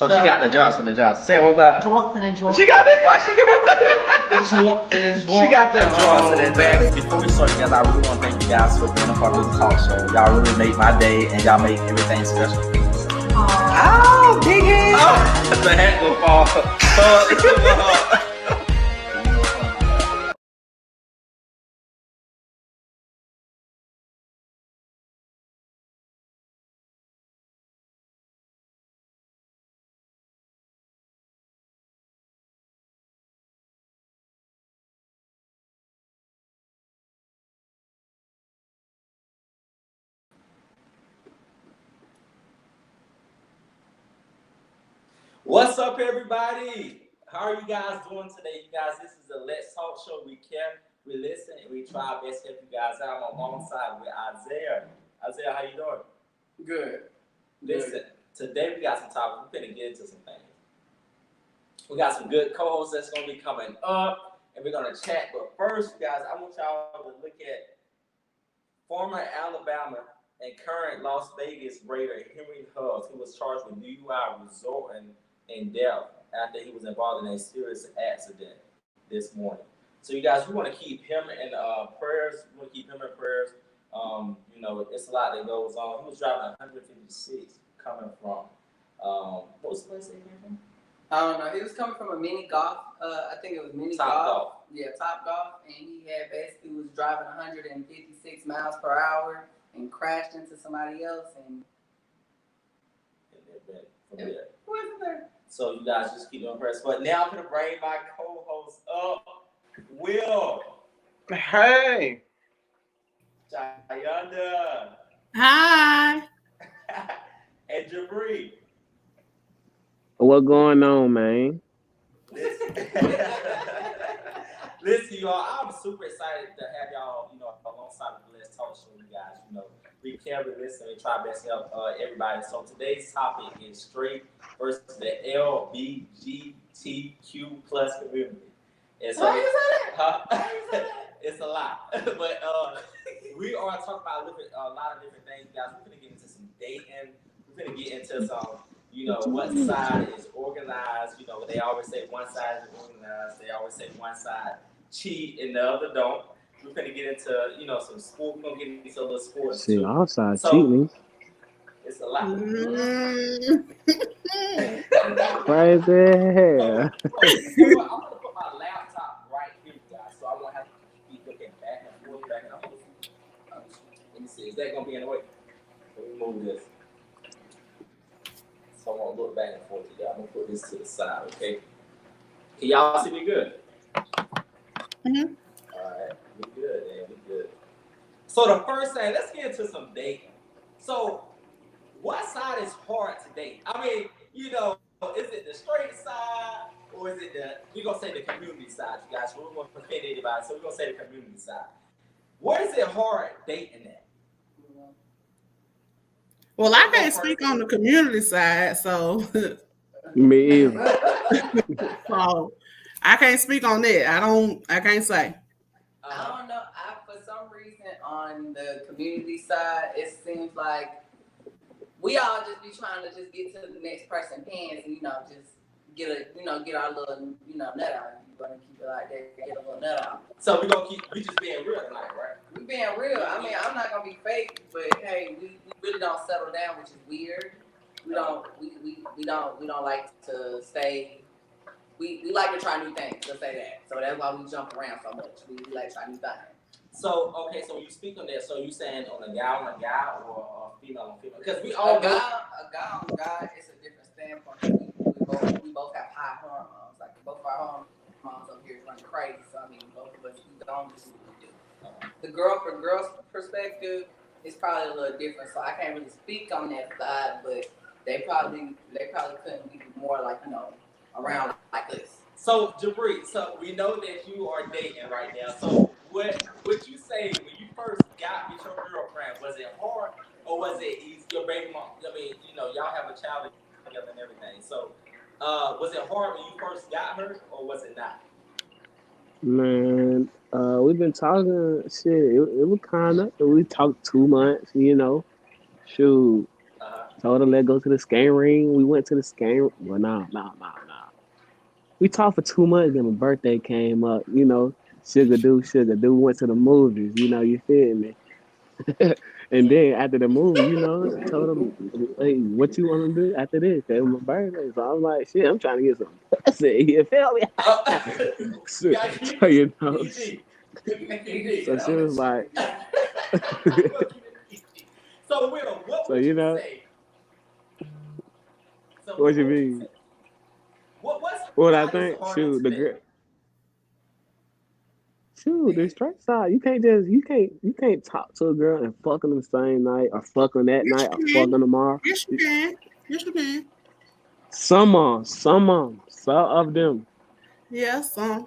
So she got the Johnson. Say what about Johnson and Johnson? She got that. Why she give me that? She got that Johnson and Johnson. Before we start, guys, I really want to thank you guys for being a part of this talk show. Y'all really make my day, and y'all make everything special. Oh, big head. Oh, the hat will fall. What's up, everybody? How are you guys doing today? You guys, this is the Let's Talk Show. We care, we listen, and we try our best to help you guys out. I'm alongside with Isaiah. Isaiah, how you doing? Good. Listen, today we got some topics. We're going to get into some things. We got some good co-hosts that's going to be coming up, and we're going to chat. But first, guys, I want y'all to look at former Alabama and current Las Vegas Raider Henry Huggs, who was charged with DUI resulting in death after he was involved in a serious accident this morning. So, you guys, we want to keep him in prayers. We want to keep him in prayers. It's a lot that goes on. He was driving 156 coming from, what was the place that he came from? I don't know. He was coming from a mini golf. I think it was mini golf. Yeah, Top Golf. And he had basically was driving 156 miles per hour and crashed into somebody else. And there. Who is there? So you guys just keep doing prayers. But now I'm going to bring my co-host up, Will. Hey. Shyunda. Hi. And Jabri. What going on, man? Listen, y'all, I'm super excited to have y'all, alongside the Let's Talk Show, you guys. We care, we listen, and try best to help everybody. So today's topic is straight versus the LBGTQ plus community. And so, it's a lot. But we are talking about a lot of different things, guys. We're going to get into some dating. We're going to get into some, what side is organized. They always say one side is organized. They always say one side cheat and the other don't. We're going to get into, some sport. We're going to get into a little sports. See, all sides cheating. It's a lot. Crazy hair. I'm going to put my laptop right here, guys, so I won't have to keep looking back and forth, Let me see. Is that going to be in the way? Let me move this. So I won't look back and forth to y'all. I'm going to put this to the side, okay? Can y'all see me good? Mm-hmm. All right. We good, man. We good. So the first thing, let's get into some dating. So what side is hard to date? I mean, is it the straight side or is it we're going to say the community side, you guys. We don't want to offend anybody, so we're going to say the community side. Where is it hard dating at? Well, I can't speak on the community side, so Me either. so I can't speak on that. I can't say. I don't know. For some reason, on the community side, it seems like we all just be trying to just get to the next person's pants and just get our little nut out. You're gonna keep it like that, get a little nut out. So we just being real tonight, right? We being real. I mean, I'm not gonna be fake, but hey, we really don't settle down, which is weird. We don't like to stay. We like to try new things. Let's say that. So that's why we jump around so much. We like to try new things. So okay, so when you speak on that, so you saying on a guy or a female on female? Because we all a guy on guy is a different standpoint. We both have high hormones. Like both of our hormones up here is running crazy. So I mean, both of us we don't do what we do. The girl's perspective is probably a little different. So I can't really speak on that side, but they probably couldn't be more like around like this. So Jabri, so we know that you are dating right now. So what would you say when you first got with your girlfriend? Was it hard or was it easy? Your baby mom, I mean, y'all have a child together and everything. So was it hard when you first got her or was it not? Man, we've been talking shit. It was we talked 2 months, Shoot. Told her let's go to the skate ring. We went to the skate. Well, no. We talked for 2 months. Then my birthday came up. Sugar do. Went to the movies. You feel me? And then after the movie, told him, hey, what you want to do after this? Cause it was my birthday. So I'm like, shit, I'm trying to get some pussy. You feel me? so, so, so she was like, so Will, what so would you say? So what you mean? What I think? Shoot, the girl. Shoot, the straight side. You can't talk to a girl and fuck on the same night, or fuck on that night, or fuck on tomorrow. Yes, you can. Some of them. Yeah, some.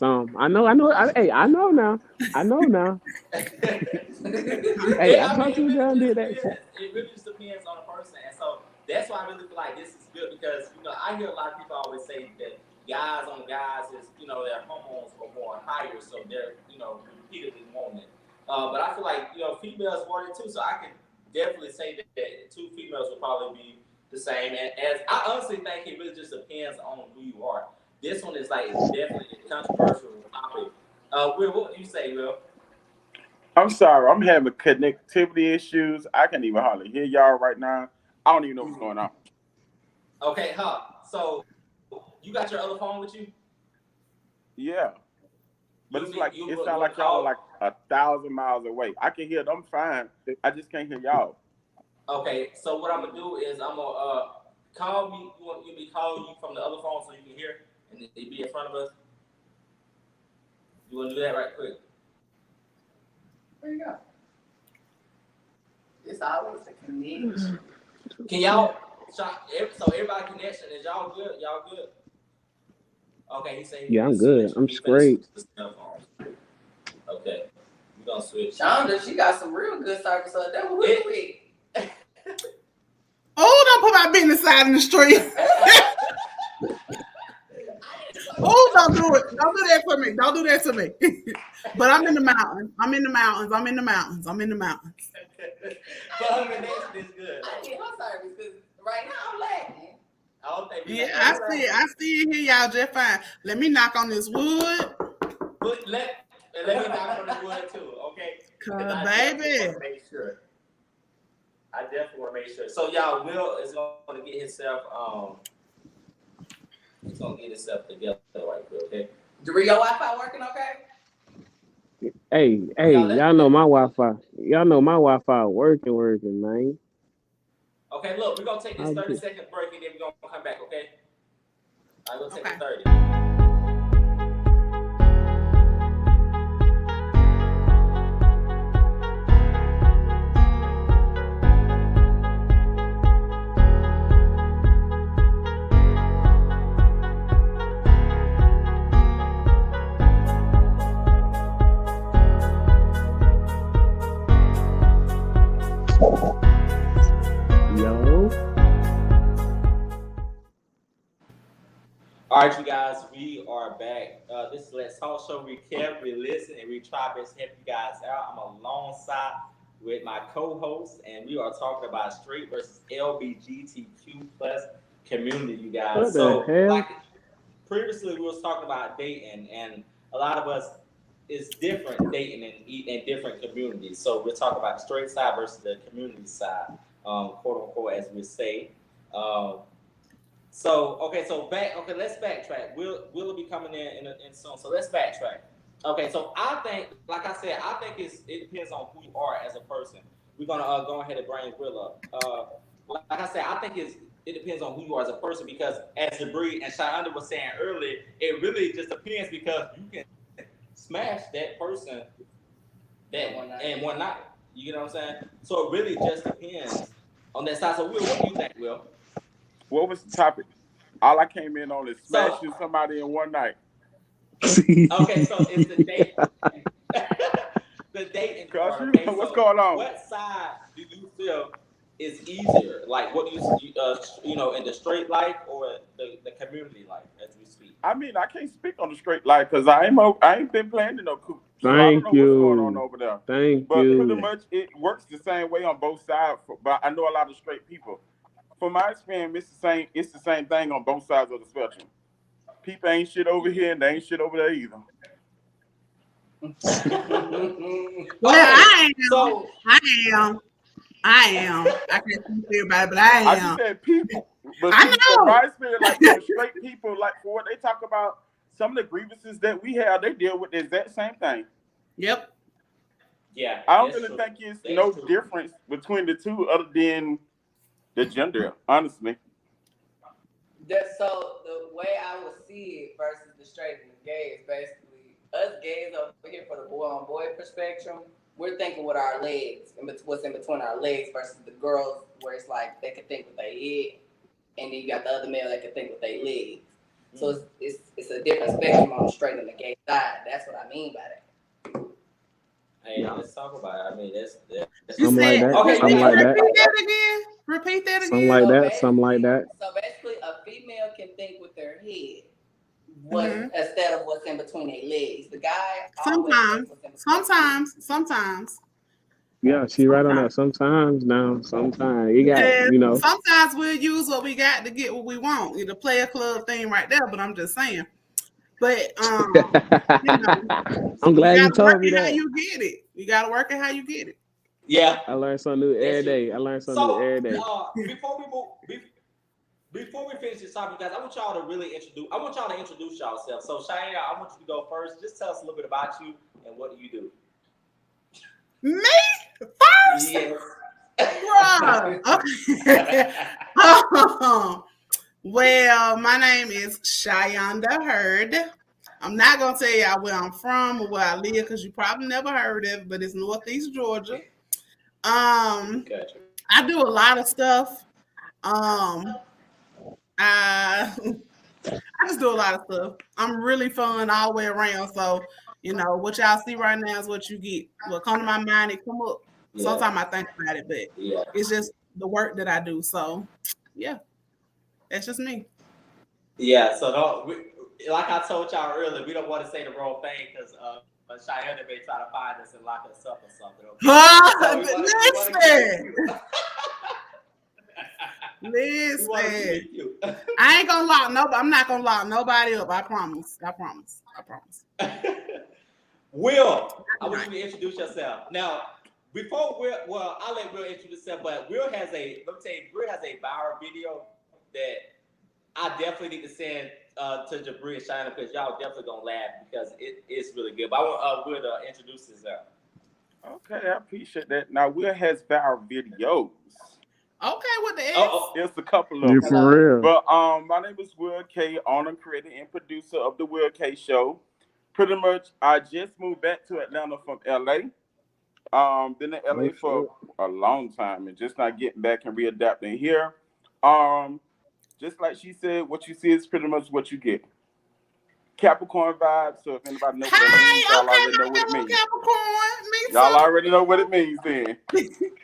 I know now. Hey, I know now. Hey, I talked to a girl and did that. It really just depends on the person, and so that's why I really feel like this is good because I hear a lot of people always say that guys on guys is their hormones are more higher, so they're repeatedly wanting it. But I feel like females want it too, so I can definitely say that 2 females will probably be the same. And as I honestly think it really just depends on who you are. This one is like definitely a controversial topic. Will, what would you say, Will? I'm sorry, I'm having connectivity issues. I can't even hardly hear y'all right now. I don't even know what's going on. Okay, so you got your other phone with you? Yeah. But it's like it sounds like y'all are like 1,000 miles away. I can hear them fine. I just can't hear y'all. Okay, so what I'm gonna do is I'm gonna call me. You want me to call you from the other phone so you can hear and it be in front of us? You wanna do that right quick? There you go. It's always a connection. Can y'all? So everybody connection is y'all good? Y'all good? Okay, he said. Yeah, I'm good. I'm straight. Okay, we're gonna switch. Shonda, she got some real good service up there. What we? Oh, don't put my business out in the street. Oh, don't do it. Don't do that for me. Don't do that to me. But I'm in the mountains. But her connection is good. I need her service because right now I'm lagging. Yeah, I see it here, y'all just fine. Let me knock on this wood. Let me knock on the wood too, okay? Cause baby. I definitely want to make sure. So y'all, Will is going to get himself he's going to get himself together right quick, okay? Your Wi-Fi working okay? Hey, y'all know my Wi-Fi. Y'all know my Wi-Fi working, man. Okay, look, we're going to take this 30-second break and then we're going to come back, okay? All right, we'll take Okay. 30. All right, you guys, we are back. This is Let's Talk Show. We care, we listen, and we try best to help you guys out. I'm alongside with my co-host, and we are talking about straight versus LBGTQ plus community, you guys. What the hell? Like previously, we was talking about dating, and a lot of us is different dating in different communities. So we're talking about the straight side versus the community side, quote unquote, as we say. So let's backtrack. Will be coming in soon. So let's backtrack. Okay, so I think, like I said, it depends on who you are as a person. We're gonna go ahead and bring Will up. Like I said, I think it depends on who you are as a person because as Debris and Shyunda was saying earlier, it really just depends because you can smash that person in one night. You know what I'm saying? So it really just depends on that side. So Will, what do you think, Will? What was the topic? All I came in on is smashing somebody in one night. Okay, so it's the date. The dating part. Okay, what's going on? What side do you feel is easier? Like, what do you in the straight life or the community life, as we speak? I mean, I can't speak on the straight life because I ain't been playing in no So I don't Thank know what's going on you. over there. Thank But you. pretty much it works the same way on both sides. But I know a lot of straight people. From my experience, it's the same. It's the same thing on both sides of the spectrum. People ain't shit over here, and they ain't shit over there either. Well, Okay, I so am. I can't speak for everybody, but I I am. just said people, but I see, from know. my experience, like from straight people, like for what they talk about, some of the grievances that we have, they deal with the exact same thing. Yep. yeah, I don't that's really true. think it's That's no true. difference between the two, other than the gender. Honestly, So the way I would see it versus the straight and the gay is basically us gays over here for the boy on boy perspective. We're thinking with our legs and what's in between our legs versus the girls where it's like they can think with their head, and then you got the other male that can think with their legs. So it's a different spectrum on the straight and the gay side. That's what I mean by that. Hey, let's talk about it. I mean, that's You Something like said, that. Okay, Something like that. repeat that again. Repeat that Something again. like that. Something like that. So basically, a female can think with their head, instead of what's in between their legs. The guy always thinks what's in between. Sometimes. Yeah, she right on that. Sometimes now, sometimes you got, Sometimes we'll use what we got to get what we want. The player club thing right there, but I'm just saying. But I'm you glad you gotta work told me it how that. you get it. You gotta work it how you get it. yeah. I learn something new every day. I learn something new So every day. before we finish this topic, guys, I want y'all to introduce yourselves. So Cheyenne, I want you to go first. Just tell us a little bit about you and what do you do. Me first, Yes. bro. Okay. Well, my name is Shyunda Hurd. I'm not gonna tell y'all where I'm from or where I live because you probably never heard of it, but it's Northeast Georgia. Gotcha. I do a lot of stuff. I just do a lot of stuff. I'm really fun all the way around. So, what y'all see right now is what you get. What come to my mind, it come up. Yeah. Sometimes I think about it, but Yeah. it's just the work that I do. So, yeah, that's just me. Yeah. So like I told y'all earlier, we don't want to say the wrong thing because Cheyenne may try to find us and lock us up or something. Okay? Listen. I ain't gonna lock nobody. I'm not gonna lock nobody up. I promise. Will, I want you to introduce yourself. Now, before I'll let Will introduce himself, but Will has a viral video that I definitely need to send to Jabri and China because y'all definitely gonna laugh because it's really good. But I want Will to introduce himself. okay, I appreciate that. Now Will has viral videos. Okay, with the S. There's a couple of You them. for real? But my name is Will Kay, owner, creator, and producer of the Will Kay Show. Pretty much, I just moved back to Atlanta from LA. Been in LA for a long time and just not getting back and readapting here. Just like she said, what you see is pretty much what you get. Capricorn vibes. So if anybody knows what that means, y'all already know what it means. Capricorn, y'all already know what it means then.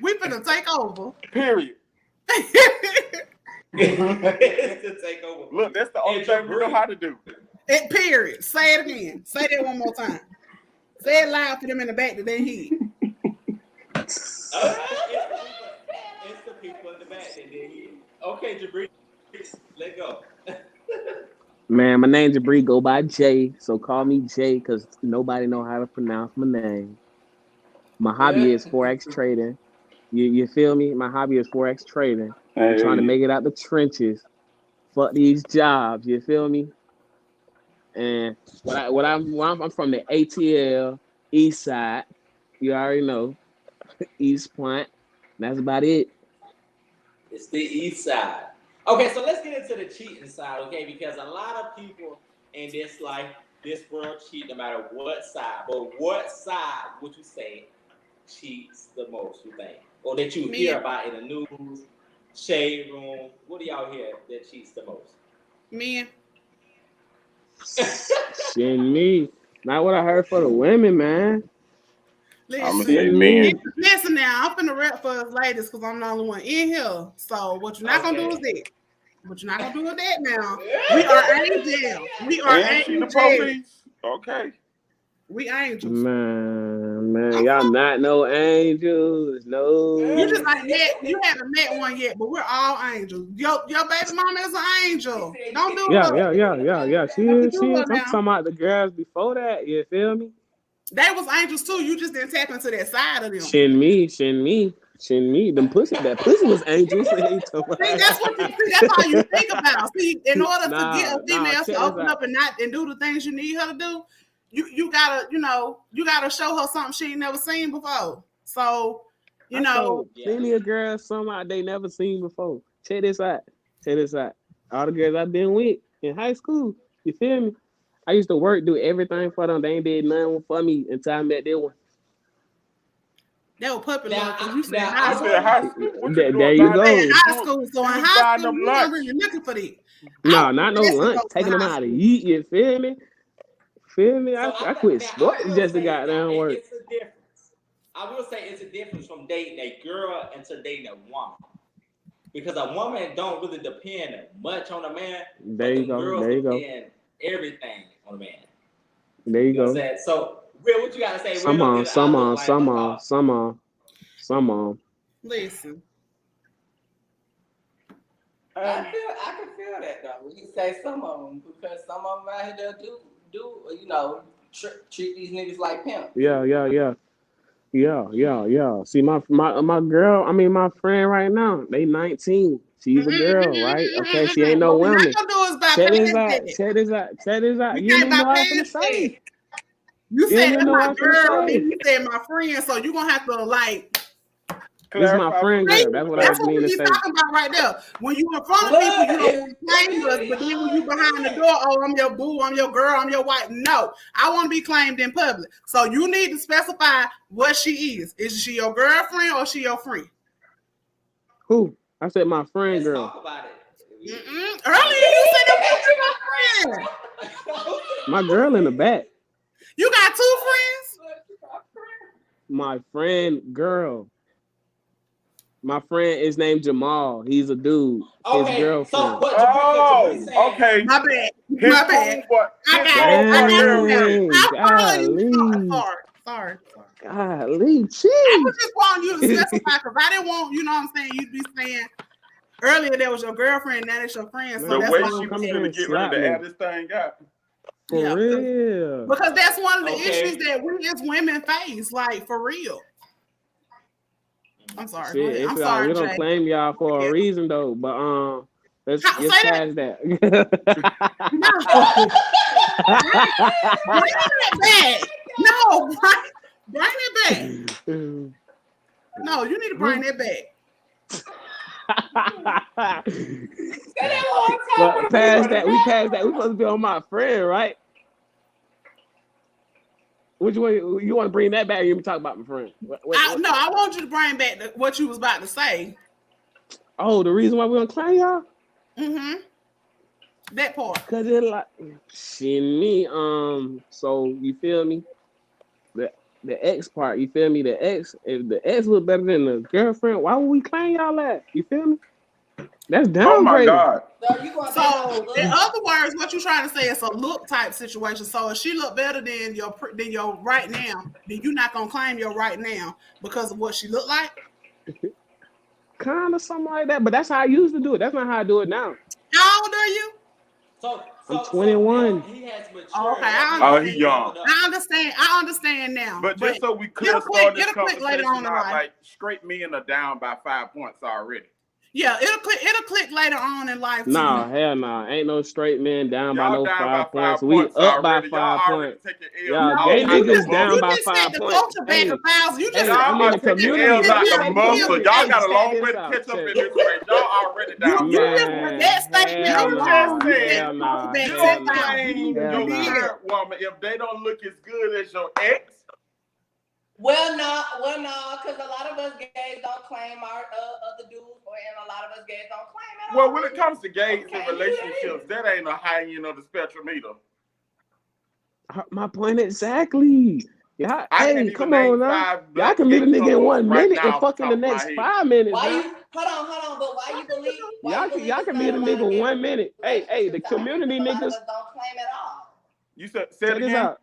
We finna take over. Period. To take over. Look, that's the only thing we know how to do. Period. Say it again. Say that one more time. Say it loud for them in the back that they hear. It's the people in the back that they hear. Okay, Jabri, let go. Man, my name's Jabri, go by Jay, so call me Jay because nobody know how to pronounce my name. My hobby is Forex trading. You feel me? My hobby is Forex trading. I'm trying to make it out the trenches. Fuck these jobs, you feel me? And I'm from the ATL East Side. You already know, East Point. That's about it. It's the East Side. Okay, so let's get into the cheating side, okay? Because a lot of people in this world cheat no matter what side. But what side would you say cheats the most, you think? Or that you hear about in the news, shade room? What do y'all hear that cheats the most? Men. Shit, me. Not what I heard for the women, man. Listen now, I'm finna rap for us ladies because I'm the only one in here. So what you're not gonna do is that. What you're not gonna do is that now. We are angels. We are angels. Okay. We angels. Man, y'all not no angels, no. You just like met. You haven't met one yet, but we're all angels. Your baby mama is an angel. Don't do her. Yeah. She Don't is. do her I'm now. talking about the girls before that. You feel me? They was angels too. You just didn't tap into that side of them. Shin me. Them pussy. That pussy was angels. See, that's what you see. That's all you think about. See, in order to get a female to open up and do the things you need her to do, you gotta show her something she ain't never seen before. So, plenty of girls something they never seen before. Check this out. All the girls I've been with in high school. You feel me? I used to do everything for them. They ain't did nothing for me until I met that one. They were puppy love because you said high school. There you go. High school. So in high school, you weren't really looking for that. No, not no lunch. Taking them out to eat. You feel me? I quit sports just to goddamn work. It's a difference. I will say it's a difference from dating a girl into dating a woman. Because a woman don't really depend much on a man. There you go. Depend everything on a man. There you go. So, Will, what you gotta say? Some on. Listen. I can feel that though. When you say some of them, because some of them out here do treat these niggas like pimp. Yeah. See, my girl, my friend right now, they 19. She's a girl, right? Okay, she ain't no woman. Check this out. You didn't know what I was gonna say. You said that's my girl, then you said my friend, so you're gonna have to This is my friend girl. That's what I mean to say. That's what talking about right there. When you in front of people, you don't claim us, but then when you behind the door, oh, I'm your boo, I'm your girl, I'm your wife. No, I want to be claimed in public. So you need to specify what she is. Is she your girlfriend or is she your friend? Who? I said my friend girl. Talk about it. Earlier you said that was my friend. My girl in the back. You got two friends? My friend girl. My friend is named Jamal. He's a dude. Okay, his girlfriend. So what okay. My bad. I got Sorry. Golly, I cheese. was just wanting you to specify because I didn't want, you know what I'm saying, you'd be saying earlier there was your girlfriend, now it's your friend. So the that's way why she was going to get ready to add this thing up. For real. Because that's one of the issues that we as women face, like for real. I'm sorry. Shit, I'm sorry. We don't claim y'all for a reason though, but let's past that. No. Bring it back. No, bring it back. No, you need to bring it back. But past that. We supposed to be on my friend, right? Which way you want to bring that back? Or you talk about my friend? No, I want you to bring back what you was about to say. Oh, the reason why we don't claim y'all? Mm-hmm. That part. Cause it like me. So you feel me? The ex part, you feel me? The ex, if the ex look better than the girlfriend, why would we claim y'all that? You feel me? That's downgrading. Oh my God. So in other words, what you trying to say is a look type situation. So if she look better than your right now, then you're not gonna claim your right now because of what she look like? Kind of something like that, but that's how I used to do it. That's not how I do it now. How old are you? I'm 21. He has maturity. Okay, he's young. I understand now. But just so we could start this conversation out, like straight men are down by 5 points already. Yeah, it'll click later on in life. Nah, hell nah. Ain't no straight men down by no 5 points. We up by 5 points. Y'all gay niggas down by 5 points. I'm in the community. Y'all got a long way to catch up in this race. Y'all already down. Your current woman, if they don't look as good as your ex. Well, no, because a lot of us gays don't claim our other dudes, and a lot of us gays don't claim it. Well, when it comes to gays and relationships, that ain't a high end of the spectrum either. My point exactly. Yeah, hey, come on now. Y'all can meet a nigga in 1 minute and fuck in the next 5 minutes. Hold on, but why you believe? Y'all can meet a nigga in 1 minute. Hey, the community niggas don't claim it all. You said it again?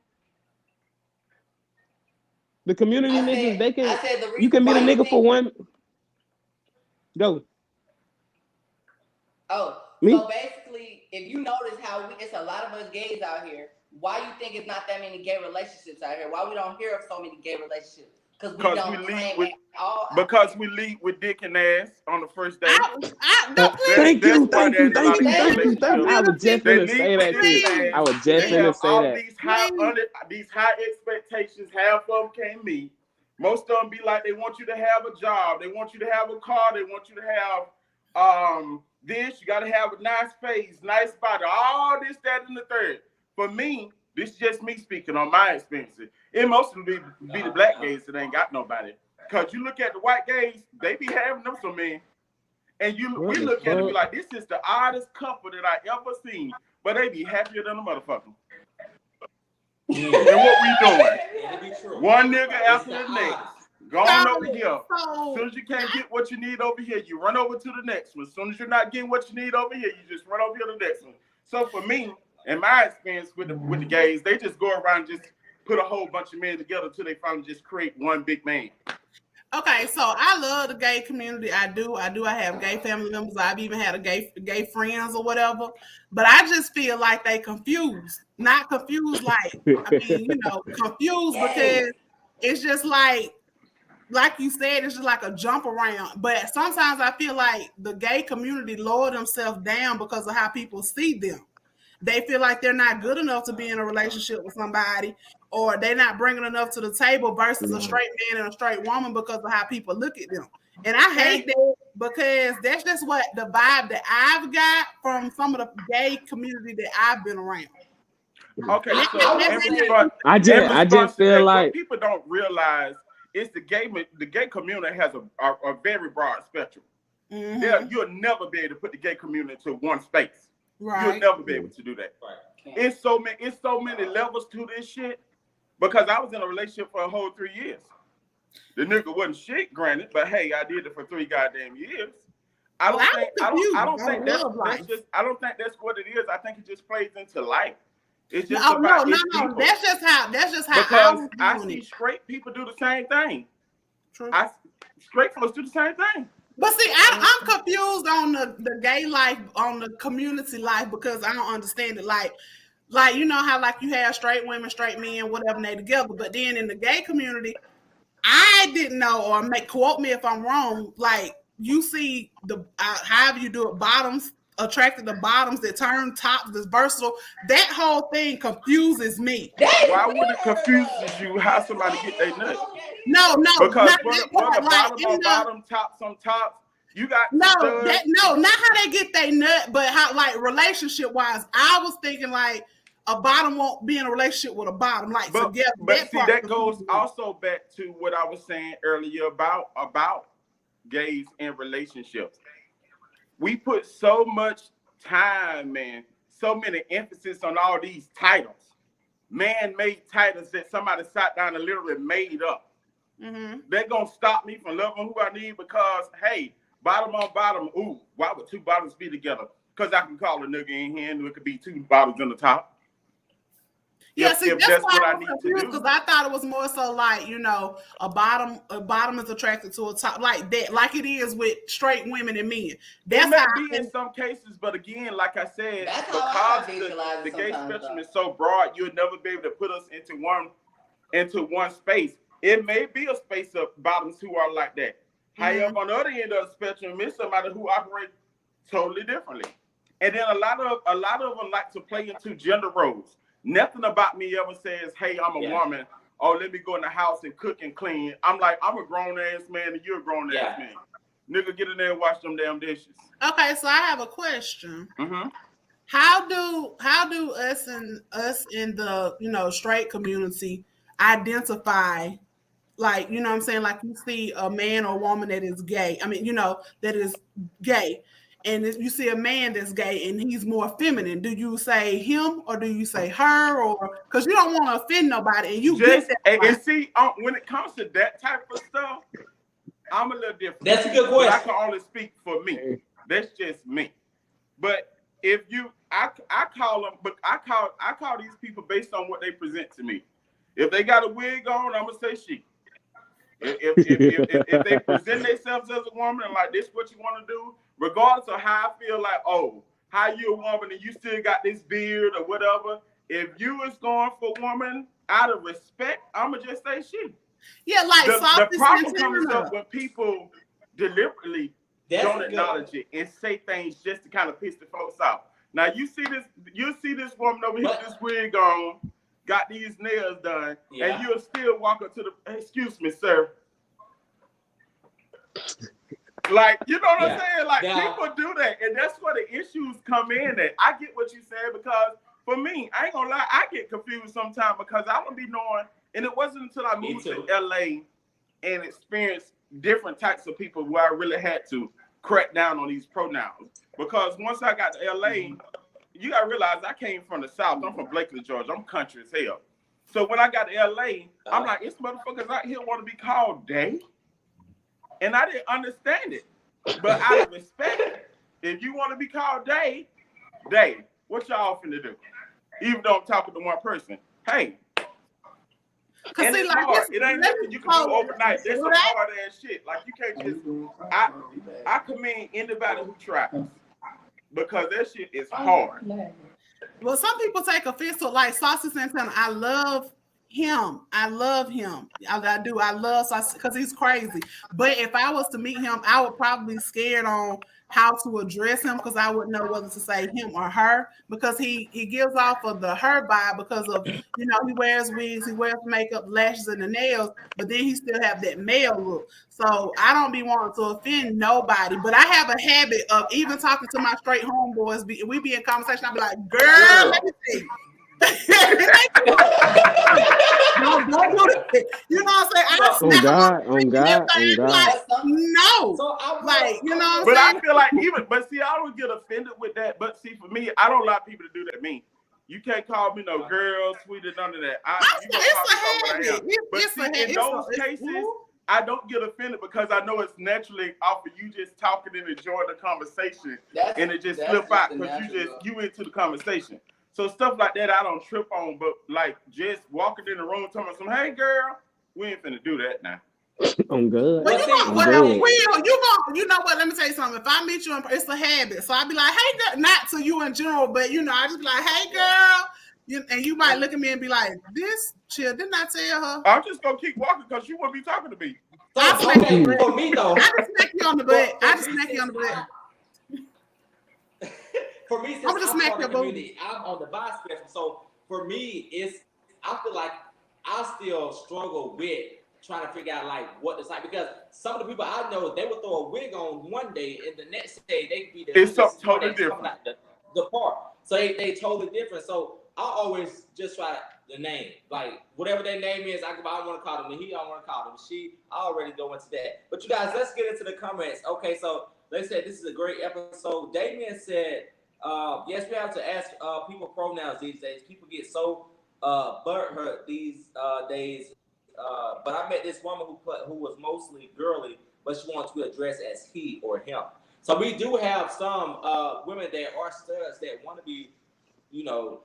The community I niggas, said, they can. I said the You reason can be why the you nigga for think. one. Go Oh, me. so basically, if you notice how it's a lot of us gays out here, why you think it's not that many gay relationships out here? Why we don't hear of so many gay relationships? Because we don't claim it all out because here. we lead with dick and ass on the first day. Don't please. Thank you, Why thank you, there's a lot thank of you, gay thank you, thank you. I relationships. was just They gonna lead say with that dick shit. and ass. I was just They gonna have say all that. these high expectations. Half of them can't meet. Most of them be like, they want you to have a job, they want you to have a car, they want you to have this. You got to have a nice face, nice body, all this, that, and the third. For me, this is just me speaking on my experiences. It mostly be the black gays that ain't got nobody. Cause you look at the white gays, they be having them some men, and we look at it and be like, this is the oddest couple that I ever seen, but they be happier than a motherfucker. And what we doing? One nigga after the next. Going over here. As soon as you can't get what you need over here, you run over to the next one. As soon as you're not getting what you need over here, you just run over here to the next one. So for me, in my experience with the gays, they just go around and just put a whole bunch of men together until they finally just create one big man. Okay, so I love the gay community. I do. I have gay family members. I've even had a gay friends or whatever. But I just feel like they confused. Not confused like, confused because it's just like you said, it's just like a jump around. But sometimes I feel like the gay community lower themselves down because of how people see them. They feel like they're not good enough to be in a relationship with somebody, or they're not bringing enough to the table versus a straight man and a straight woman because of how people look at them. And I hate that because that's just what the vibe that I've got from some of the gay community that I've been around. Okay, so I just feel like what people don't realize is the gay community has a very broad spectrum. Mm-hmm. You'll never be able to put the gay community into one space. Right. You'll never be able to do that. Right. It's so many levels to this shit. Because I was in a relationship for a whole 3 years. The nigga wasn't shit, granted, but hey, I did it for 3 goddamn years. I don't think that's what it is. I think it just plays into life. It's just about people. That's just how because I see straight people do the same thing. True. Straight folks do the same thing. But see, I'm confused on the gay life, on the community life, because I don't understand it. Like you know how like you have straight women, straight men, whatever, and they together. But then in the gay community, I didn't know, or quote me if I'm wrong. Like you see the however you do it, bottoms attracted to bottoms that turn tops, that's versatile. That whole thing confuses me. Why would it confuse you how somebody get their nut? No, because what a bottom, tops on tops. You got not how they get their nut, but how like relationship wise. I was thinking like a bottom won't be in a relationship with a bottom, like together. But that goes also back to what I was saying earlier about gays and relationships. We put so much time, man, so many emphasis on all these titles, man-made titles that somebody sat down and literally made up. Mm-hmm. They're gonna stop me from loving who I need because, hey, bottom on bottom, ooh, why would two bottoms be together? Because I can call a nigga in here and it could be two bottoms in the top. Yeah, see, that's why I was confused because I thought it was more so like, a bottom is attracted to a top like that, like it is with straight women and men. That may be in some cases, but again, like I said, because the gay spectrum is so broad, you'll never be able to put us into one space. It may be a space of bottoms who are like that. Mm-hmm. However, on the other end of the spectrum is somebody who operates totally differently. And then a lot of them like to play into gender roles. Nothing about me ever says, hey, I'm a woman. Oh, let me go in the house and cook and clean. I'm like, I'm a grown-ass man and you're a grown-ass man. Nigga, get in there and wash them damn dishes. Okay, so I have a question. Mm-hmm. How do us in the, straight community identify, like, what I'm saying? Like you see a man or woman that is gay. I mean, that is gay. And if you see a man that's gay and he's more feminine, do you say him or do you say her? Or because you don't want to offend nobody, and you just, get that. And see, when it comes to that type of stuff, I'm a little different. That's a good question. But I can only speak for me. That's just me. But if I call them, but I call these people based on what they present to me. If they got a wig on, I'm gonna say she. If they present themselves as a woman and like this what you want to do, regardless of how I feel like, oh, how you a woman and you still got this beard or whatever, if you is going for woman out of respect, I'ma just say she. Yeah, like The problem comes up when people deliberately don't acknowledge it and say things just to kind of piss the folks off. Now you see this woman over here with this wig on, got these nails done, and you'll still walk up to the, excuse me, sir. Like, you know what I'm saying? Like, people do that, and that's where the issues come in at. I get what you said, because for me, I ain't gonna lie, I get confused sometimes because I don't be knowing, and it wasn't until I moved to LA and experienced different types of people where I really had to crack down on these pronouns. Because once I got to LA, you gotta realize I came from the South. I'm from Blakely, Georgia. I'm country as hell. So when I got to LA, I'm like, it's motherfuckers out here want to be called they. And I didn't understand it. But out of respect, if you want to be called they, what y'all finna do? Even though I'm talking to one person. Hey. And it's hard. It ain't nothing you can do overnight. There's some hard ass shit. Like, you can't just, I commend anybody who tries. Because that shit is hard. Well, some people take offense to, like Saucy Santana. I love him. I do. I love Saucy because he's crazy. But if I was to meet him, I would probably be scared on how to address him because I wouldn't know whether to say him or her, because he gives off of the her vibe because of, you know, he wears wigs, he wears makeup, lashes, and the nails, but then he still have that male look. So I don't be wanting to offend nobody, but I have a habit of even talking to my straight homeboys. We be in conversation, I'll be like, girl, let me see. Don't do it. You know what I'm saying? On God. Like, no. So like, you know what I'm saying? But I feel like I don't get offended with that. But see, for me, I don't allow people to do that to me. You can't call me no girl, sweet, or none of that. In those cases, I don't get offended because I know it's naturally off of you just talking and enjoying the conversation, and it just slip out because you into the conversation. So stuff like that I don't trip on, but like just walking in the room talking some, hey girl, we ain't finna do that now. I'm good. Well, you know what? Let me tell you something. If I meet you, it's a habit. So I'll be like, hey girl, not to you in general, but you know, I just be like, hey girl. And you might look at me and be like, this chill, didn't I tell her? I'm just gonna keep walking because you won't be talking to me. For me though, I just smack you on the butt. For me, since I'm part of the community, I'm on the bi spectrum. So for me, I feel like I still struggle with trying to figure out like what it's like, because some of the people I know, they would throw a wig on one day and the next day they could be the it's something totally different. The part. So they totally different. So I always just try the name, like whatever their name is. I want to call them he, I want to call them she. I already go into that. But you guys, let's get into the comments. Okay, so they said this is a great episode. Damien said, yes, we have to ask people pronouns these days. People get so butthurt these days. But I met this woman who was mostly girly, but she wanted to be addressed as he or him. So we do have some women that are studs that want to be, you know,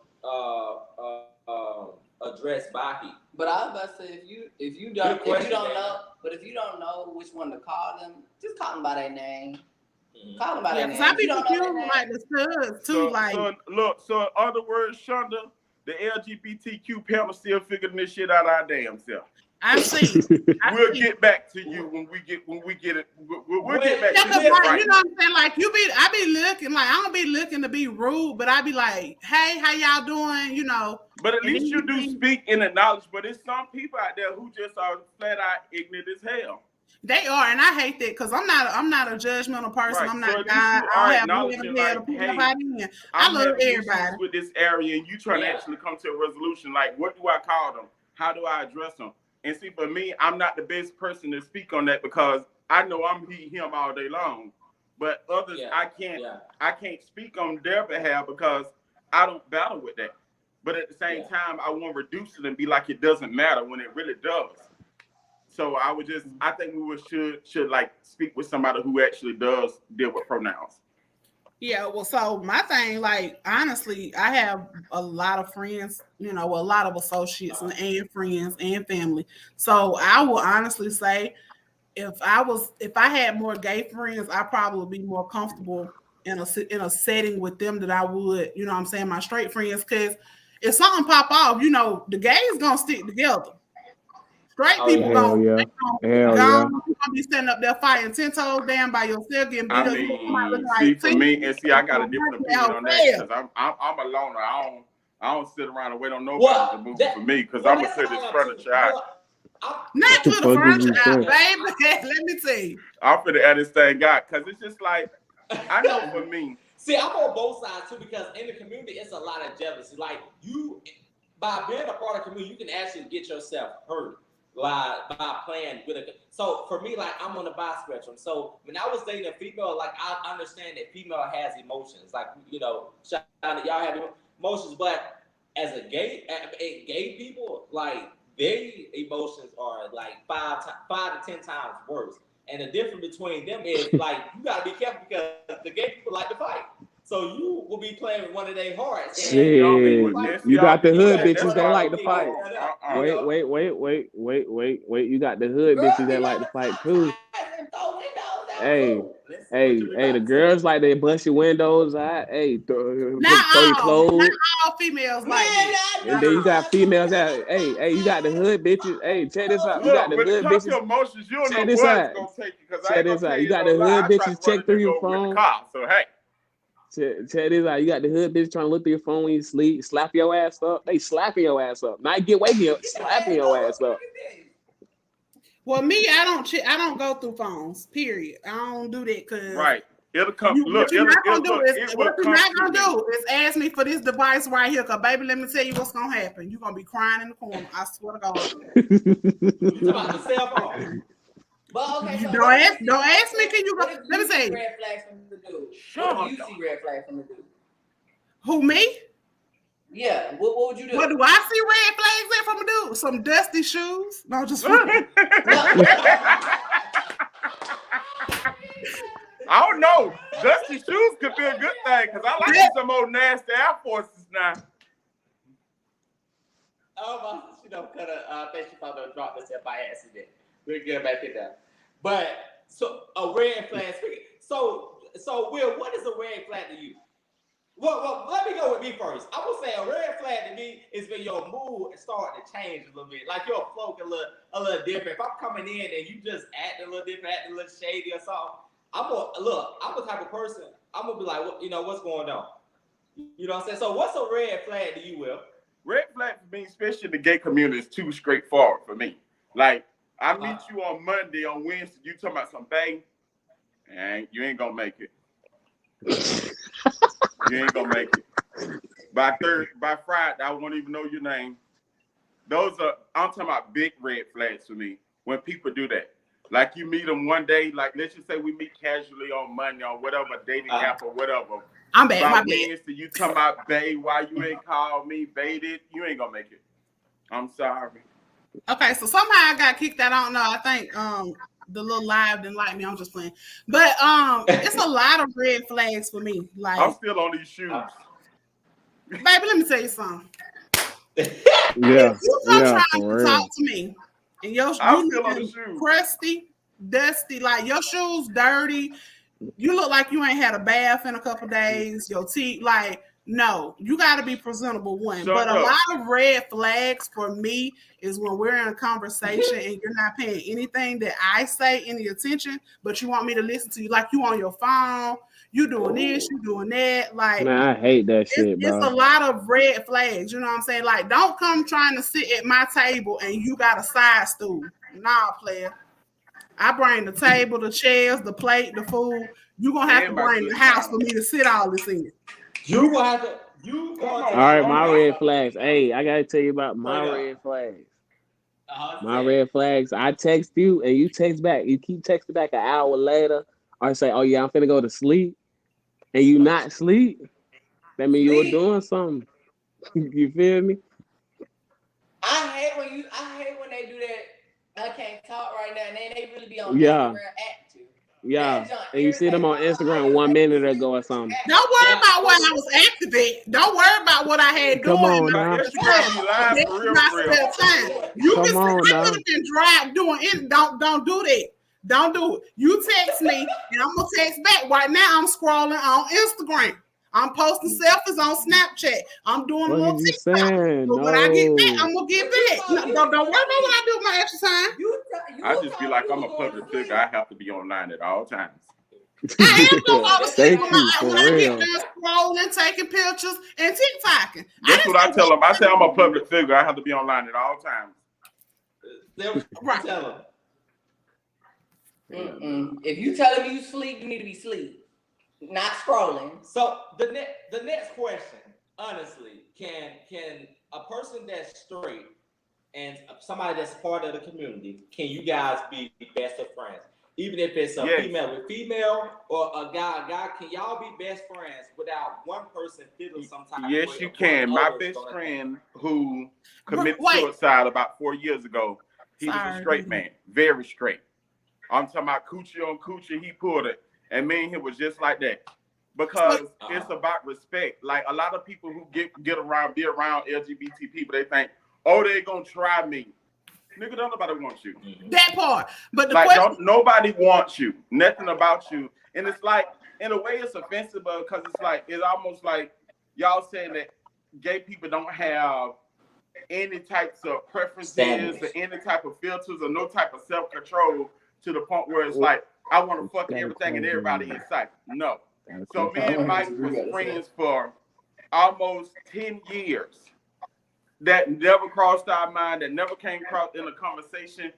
addressed by he. But I was about to say, if you don't know which one to call them, just call them by their name. Call them by their name. I be confused like the studs too. So in other words, Shonda, the LGBTQ panel still figuring this shit out our damn self. I see. We'll get back to you when we get it. We'll get back to you. Like, you know what I'm saying? Like I be looking like I don't be looking to be rude, but I be like, hey, how y'all doing? You know. But at least you do speak and acknowledge. But it's some people out there who just are flat out ignorant as hell. They are, and I hate that because I'm not a judgmental person. Right. I'm not so God. I don't have I love everybody with this area, and you trying to actually come to a resolution. Like, what do I call them? How do I address them? And see, for me, I'm not the best person to speak on that because I know I'm him all day long. But others, I can't speak on their behalf because I don't battle with that. But at the same time, I won't reduce it and be like it doesn't matter when it really does. So I think we should like speak with somebody who actually does deal with pronouns. Yeah, well, so my thing, like, honestly, I have a lot of friends, a lot of associates and friends and family. So I will honestly say, if I had more gay friends, I probably would be more comfortable in a setting with them than I would, what I'm saying, my straight friends. Because if something pop off, the gays gonna stick together. Straight Oh people yeah. Hell gonna, yeah. they Hell gonna, yeah. you gonna be standing up there fighting 10 toes down by yourself, getting beat I up. You gonna come out mean, looking see, like, for see, me, and see, I got a gonna different break that opinion whole on that fail. because I'm a loner. I don't sit around and wait on nobody Well, to move that, for me because well, I'm gonna that's clear all this I'm too. furniture out. Well, Not The to the fuck is furniture you out, saying? baby. Let me tell you. I'm finna add this thing out because it's just like I know for me. See, I'm on both sides too because in the community, it's a lot of jealousy. Like you, by being a part of the community, you can actually get yourself hurt, like by playing with a. So for me, like I'm on the bi spectrum. So when I was dating a female, like I understand that female has emotions. Like shout out that y'all have emotions, but as a gay people, like their emotions are like 5 to 10 times worse. And the difference between them is like you gotta be careful because the gay people like to fight. So you will be playing with one of their hearts. And Shit. Y'all be You got the hood that's bitches that why I like to don't fight. Wait, know. wait. You got the hood Girl, bitches be that like on to the fight top too. side and throw windows out Hey, too. Let's see what hey, you hey, the about to say. girls like they bust your windows out. Hey, Not throw your all, not clothes. all females Man, like that. I And then you got know. females that, hey, you got the hood bitches. Hey, check this out. You got Look, the when it hood comes bitches. to emotions, you don't know Check this where it's out. gonna take you. Because I Check ain't gonna this tell out. You you got no the lie. hood I tried bitches to run check a through nigga your over with the phone. car. So hey, Check this out. You got the hood bitch trying to look through your phone when you sleep, slap your ass up. They slapping your ass up. Not get waking up, Get your slapping ass your up. ass up. Well, me, I don't go through phones. Period. I don't do that because right. It'll come. what Look, you're not gonna do look. is It will what you're come not to gonna me. do is ask me for this device right here. Cause baby, let me tell you what's gonna happen. You're gonna be crying in the corner. I swear to God. You talking about the cell phone? But okay, You so what do you see? don't ask me. Can you go? What if Let me you see say red flags from the dude? What if Shut you up. see red flags from the dude? who me? Yeah. What would you do? What do I see red flags at from a dude? Some dusty shoes? No, just I don't know. Dusty shoes could be a good thing because I like me some old nasty Air Forces now. Oh my, she don't cut her. I think she probably dropped herself by accident. We'll get back in there. But so a red flag. So Will, what is a red flag to you? Well, let me go with me first. I would say a red flag to me is when your mood is starting to change a little bit. Like your flow a little different. If I'm coming in and you just acting a little different, acting a little shady or something, I'm the type of person. I'm gonna be like, what's going on? You know what I'm saying? So what's a red flag to you, Will? Red flag for me, especially in the gay community, is too straightforward for me. Like, I meet you on Monday, on Wednesday, you talking about some babe, and you ain't gonna make it. You ain't gonna make it. By Friday, I won't even know your name. I'm talking about big red flags for me when people do that. Like you meet them one day, like let's just say we meet casually on Monday on whatever dating app or whatever. I'm bad. By My bad. Wednesday, you talking about babe, why you ain't called me, baited, you ain't gonna make it. I'm sorry. Okay, so somehow I got kicked out. I don't know. I think the little live didn't like me. I'm just playing. But it's a lot of red flags for me. Like, I'm still on these shoes. baby, let me tell you something. Yeah, If you come yeah, trying for to talk real. to me and I'm you still on the looking shoes. crusty, dusty, like your shoes dirty, you look like you ain't had a bath in a couple days, your teeth, like, no, you got to be presentable one. Shut But a up. lot of red flags for me is when we're in a conversation and you're not paying anything that I say any attention, but you want me to listen to you, like you on your phone, you doing this, you doing that, like. Man, I hate that shit, It's a bro. lot of red flags. You know what I'm saying? Like, don't come trying to sit at my table and you got a side stool. Nah, player. I bring the table, the chairs, the plate, the food. You're going to have to And my bring good the house time. for me to sit all this in. You will have to. Come All on, right, slow my down. red flags. Hey, I gotta tell you about my Straight up. red flags. My Yeah. red flags. I text you and you text back. You keep texting back an hour later, or say, "Oh yeah, I'm finna go to sleep," and you not sleep. That mean you were Sleep. doing something. You feel me? I hate when they do that. I can't talk right now, and then they really be on Yeah. Instagram active. Yeah, That junk and you see them on irritates my Instagram eyes. 1 minute ago or something. Don't worry about what I was active at. Don't worry about what I had Come doing. on Now, now. yes, you can be lying This for is real, my for real. spare time. You Come can say on I now. could have been dragged doing it. Don't do that. Don't do it. You text me and I'm gonna text back. Right now I'm scrolling on Instagram. I'm posting selfies on Snapchat. I'm doing a What little are you TikTok. saying? But when I get back, No. I'm gonna get back. No, don't worry about what I do with my extra time. I just feel like I'm a public figure. I have to be online at all times. I am gonna fall asleep Thank you, for when I get real. done scrolling, taking pictures, and TikToking. That's what I tell them. I say I'm a public figure. I have to be online at all times. Right. Tell them. If you telling me you sleep, you need to be sleep, not scrolling. So the next question, honestly, can a person that's straight and somebody that's part of the community, can you guys be best of friends? Even if it's a female with female or a guy, can y'all be best friends without one person feeling some type of way? Yes, you can. My best friend who committed suicide about 4 years ago, he was a straight man, very straight. I'm talking about coochie on coochie, he pulled it. And me and him was just like that. Because it's about respect. Like a lot of people who be around LGBT people, they think, oh, they gonna try me. Nigga, don't nobody want you. That part. But the like, question, nobody wants you. Nothing about you. And it's like, in a way, it's offensive because it's almost like y'all saying that gay people don't have any types of preferences or any type of filters or no type of self-control to the point where it's like, I want to fuck everything and everybody in sight. No. So me and Mike was friends for almost 10 years. That never crossed our mind, that never came across in a conversation,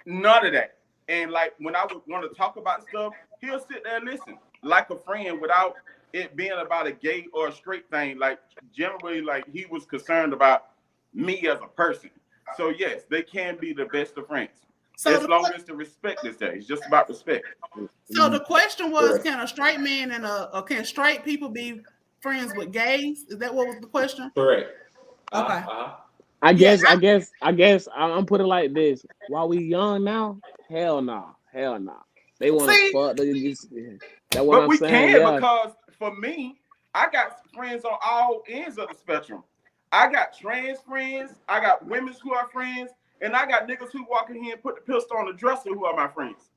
none of that. And like when I would want to talk about stuff, he'll sit there and listen like a friend without it being about a gay or a straight thing. Like generally, like he was concerned about me as a person. So yes, they can be the best of friends. So as long as the respect is there. It's just about respect. So the question was, can a straight man and can straight people be friends with gays? Is that what was the question? Correct. Okay. I guess I'm putting it like this. While we young now, hell no. They want to fuck. That's what I'm saying. Because for me, I got friends on all ends of the spectrum. I got trans friends, I got women who are friends, and I got niggas who walk in here and put the pistol on the dresser who are my friends.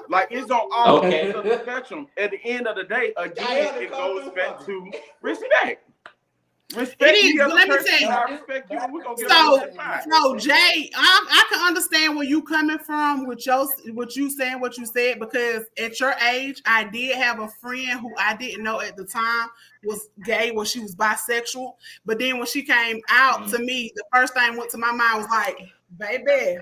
Like it's on all ends of the spectrum. At the end of the day, again, it goes back to respect. Respect me as a person, I respect you, and we're gonna get so Jay, I can understand where you coming from with what you said, because at your age, I did have a friend who I didn't know at the time was gay, or she was bisexual. But then when she came out to me, the first thing went to my mind was like, baby,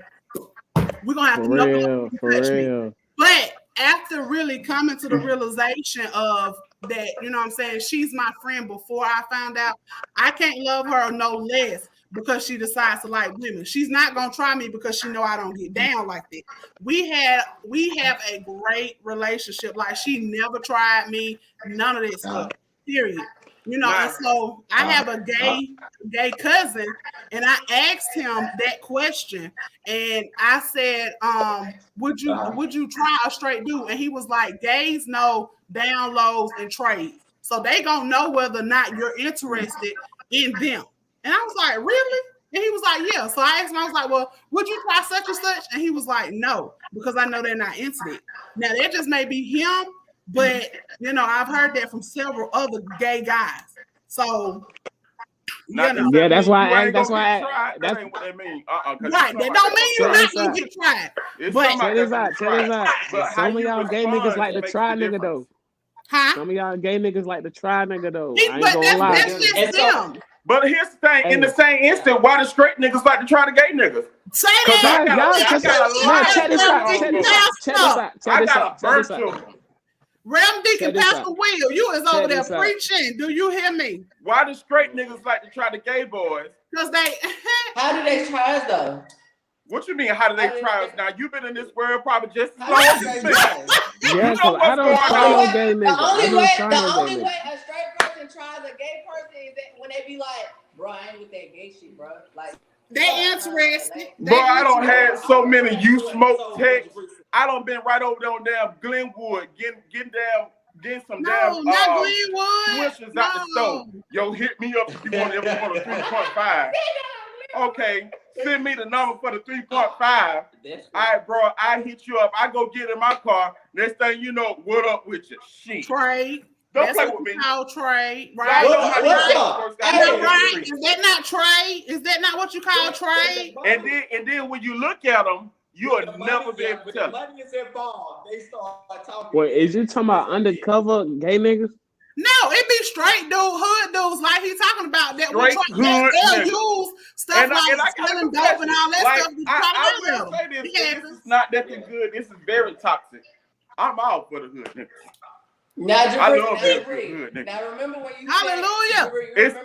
we're gonna have to know you touch me. But after really coming to the realization of that, you know what I'm saying, she's my friend before I found out, I can't love her no less because she decides to like women. She's not gonna try me because she know I don't get down like that. We have a great relationship. Like she never tried me, none of that stuff. Period. You know, and so I have a gay cousin, and I asked him that question, and I said, would you try a straight dude? And he was like, gays know down lows and trades, so they gonna know whether or not you're interested in them. And I was like, really? And he was like, yeah. So I asked him, I was like, well, would you try such and such? And he was like, no, because I know they're not into it. Now that just may be him. But, you know, I've heard that from several other gay guys. So, that's why that's ain't what they mean. Right, that don't mean you're not going to get tried. But check this out. Some of y'all gay niggas like to try nigga, though. Huh? Some of y'all gay niggas like to try nigga, though. I ain't gonna lie. That's just them. But here's the thing, in the same instant, why the straight niggas like to try the gay niggas? Say that. Check this out. Reverend Deacon Pastor Will, you is over there preaching. Do you hear me? Why do straight niggas like to try the gay boys? Because they... How do they try us, though? What you mean, how do they try us? Now, you've been in this world probably just as long as you been. Yeah, because I don't try no gay niggas. The only way a straight person tries a gay person is that when they be like, bro, I ain't with that gay shit, bro. Like, they interested. Bro, I don't have so many you smoke texts. I done been right over there on damn Glenwood, getting some No, damn not Glenwood. Swishers out the store. Yo, hit me up if you want a 3.5. Okay, send me the number for the 3.5. All right, bro, I hit you up. I go get in my car. Next thing you know, what up with you? Shit. Trade. Don't That's play what with me. Call trade, right? What's up? Is that right? Is that not trade? Is that not what you call trade? And then when you look at them, you'll never be able to tell. Money is involved. They start talking. Wait, is you talking about undercover gay niggas? No, it be straight hood dudes like he's talking about that. Straight hood they'll niggas. use stuff like selling dope and all that stuff. I will say this is not that good. This is very toxic. I'm out for the hood niggas. Now, I love good hood niggas. Now remember when you Hallelujah.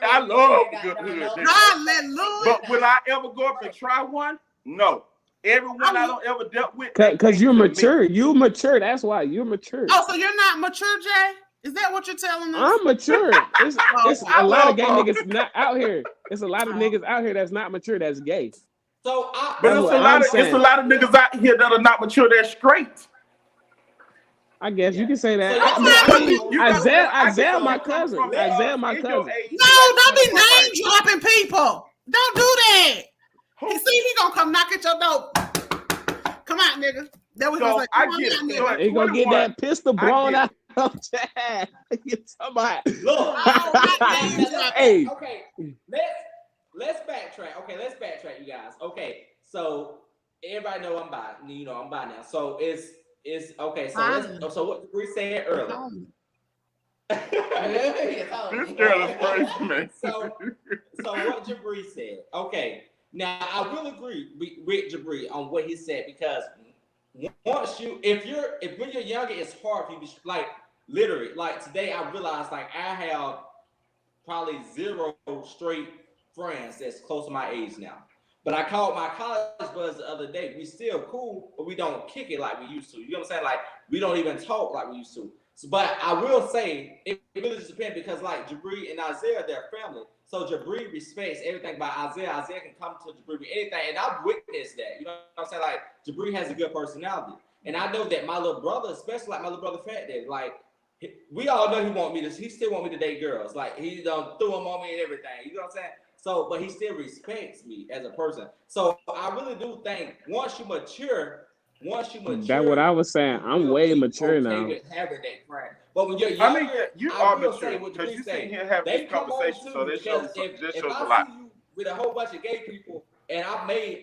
I love good hood niggas. Hallelujah. But will I ever go up and try one? No. Everyone I don't ever dealt with. Because you're mature. You're mature. That's why you're mature. Oh, so you're not mature, Jay? Is that what you're telling us? I'm mature. It's a lot of gay niggas not out here. It's a lot of niggas out here that's not mature. That's gay. So, but it's a lot of niggas out here that are not mature. They're straight. I guess you can say that. So Isaiah, my cousin. Isaiah, my cousin. No, don't be name dropping people. Don't do that. You see, he gonna come knock at your door. Come out, nigga. That was So like, I get it. So he gonna get that pistol blown out of Chad. Look, hey. Okay, let's backtrack. Okay, let's backtrack, you guys. Okay, so everybody know I'm bi. You know I'm bi now. So it's okay. So what we said earlier. This girl is crazy, man. So what Jabri said. Okay, now I will agree with Jabri on what he said because once when you're younger, it's hard for you to like literally like today. I realized like I have probably 0 straight friends that's close to my age now. But I called my college buds the other day. We still cool, but we don't kick it like we used to. You know what I'm saying? Like we don't even talk like we used to. So, but I will say it really just depends because like Jabri and Isaiah, they're family. So Jabri respects everything by Isaiah. Isaiah can come to Jabri with anything, and I've witnessed that. You know what I'm saying? Like Jabri has a good personality, and I know that my little brother, especially like my little brother Fat Daddy, like we all know he still want me to date girls. Like he done threw them on me and everything. You know what I'm saying? So, but he still respects me as a person. So I really do think once you mature. That's what I was saying. I'm way mature now. With having that friend. But when you're younger, I mean, you are mature because you sit here having this conversation, so this shows a lot. See you with a whole bunch of gay people, and I may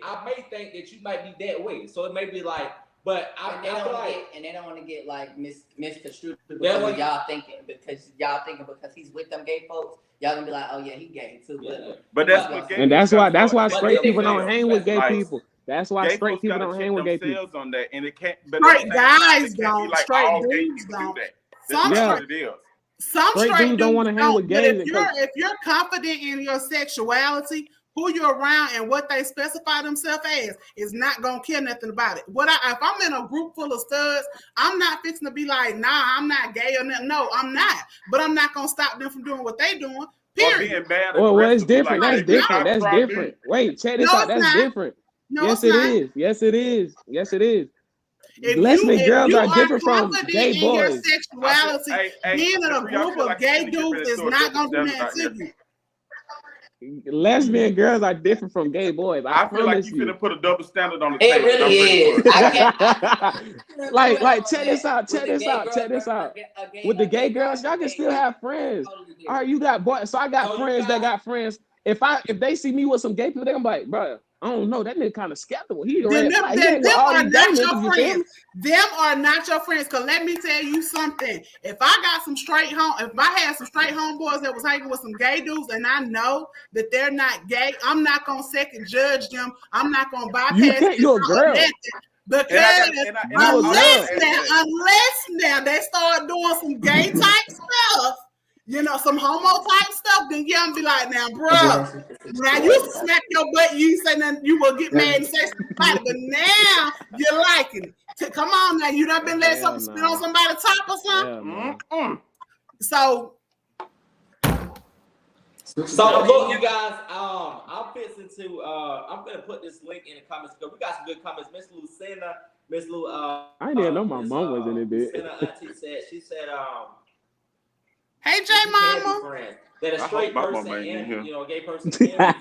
think that you might be that way. So it may be like, but they don't want to get like misconstrued because y'all thinking because he's with them gay folks. Y'all gonna be like, oh yeah, he gay too. But that's what gay and that's why straight people don't hang with gay people. That's why straight people don't hang with gay people. On that, and it can't. Straight guys don't. Straight dudes don't. Some straight dudes don't want to hang with gays. If you're confident in your sexuality, who you're around, and what they specify themselves as is not gonna care nothing about it. If I'm in a group full of studs, I'm not fixing to be like, nah, I'm not gay or nothing. No, I'm not. But I'm not gonna stop them from doing what they doing. Period. Well, it's different. That's different. That's different. Wait, check this out. That's different. No, yes, it is. Yes, it is. Yes, it is. Lesbian girls are different from gay boys. Your sexuality, being in a group of gay dudes is not going to do that to you. Lesbian girls are different from gay boys. I feel like you're gonna put a double standard on the table. It really is. like, check this out. Check this out. With the gay girls, y'all can still have friends. All right, you got boys. So I got friends that got friends. If they see me with some gay people, they're gonna be like, bro, I don't know. That nigga kind of skeptical. Them are not your friends. Them are not your friends. Cause let me tell you something. If I had some straight homeboys that was hanging with some gay dudes, and I know that they're not gay, I'm not gonna second judge them. I'm not gonna bypass. You're a girl. Because unless now they start doing some gay type stuff. You know, some homo type stuff, then yeah, I'm be like, now, bro, now you smack your butt, you say nothing, you will get mad and say something about it, but now you're liking it. Come on now, you done been letting something spit on somebody's top or something? So look, you guys, I'm gonna put this link in the comments because we got some good comments. Miss Lucinda Miss Lou, I didn't even know my mom was in it, bitch. She said, Hey, J we can be Mama. friends. That a I straight hope my person mama ain't in and here. you know a gay person can be friends.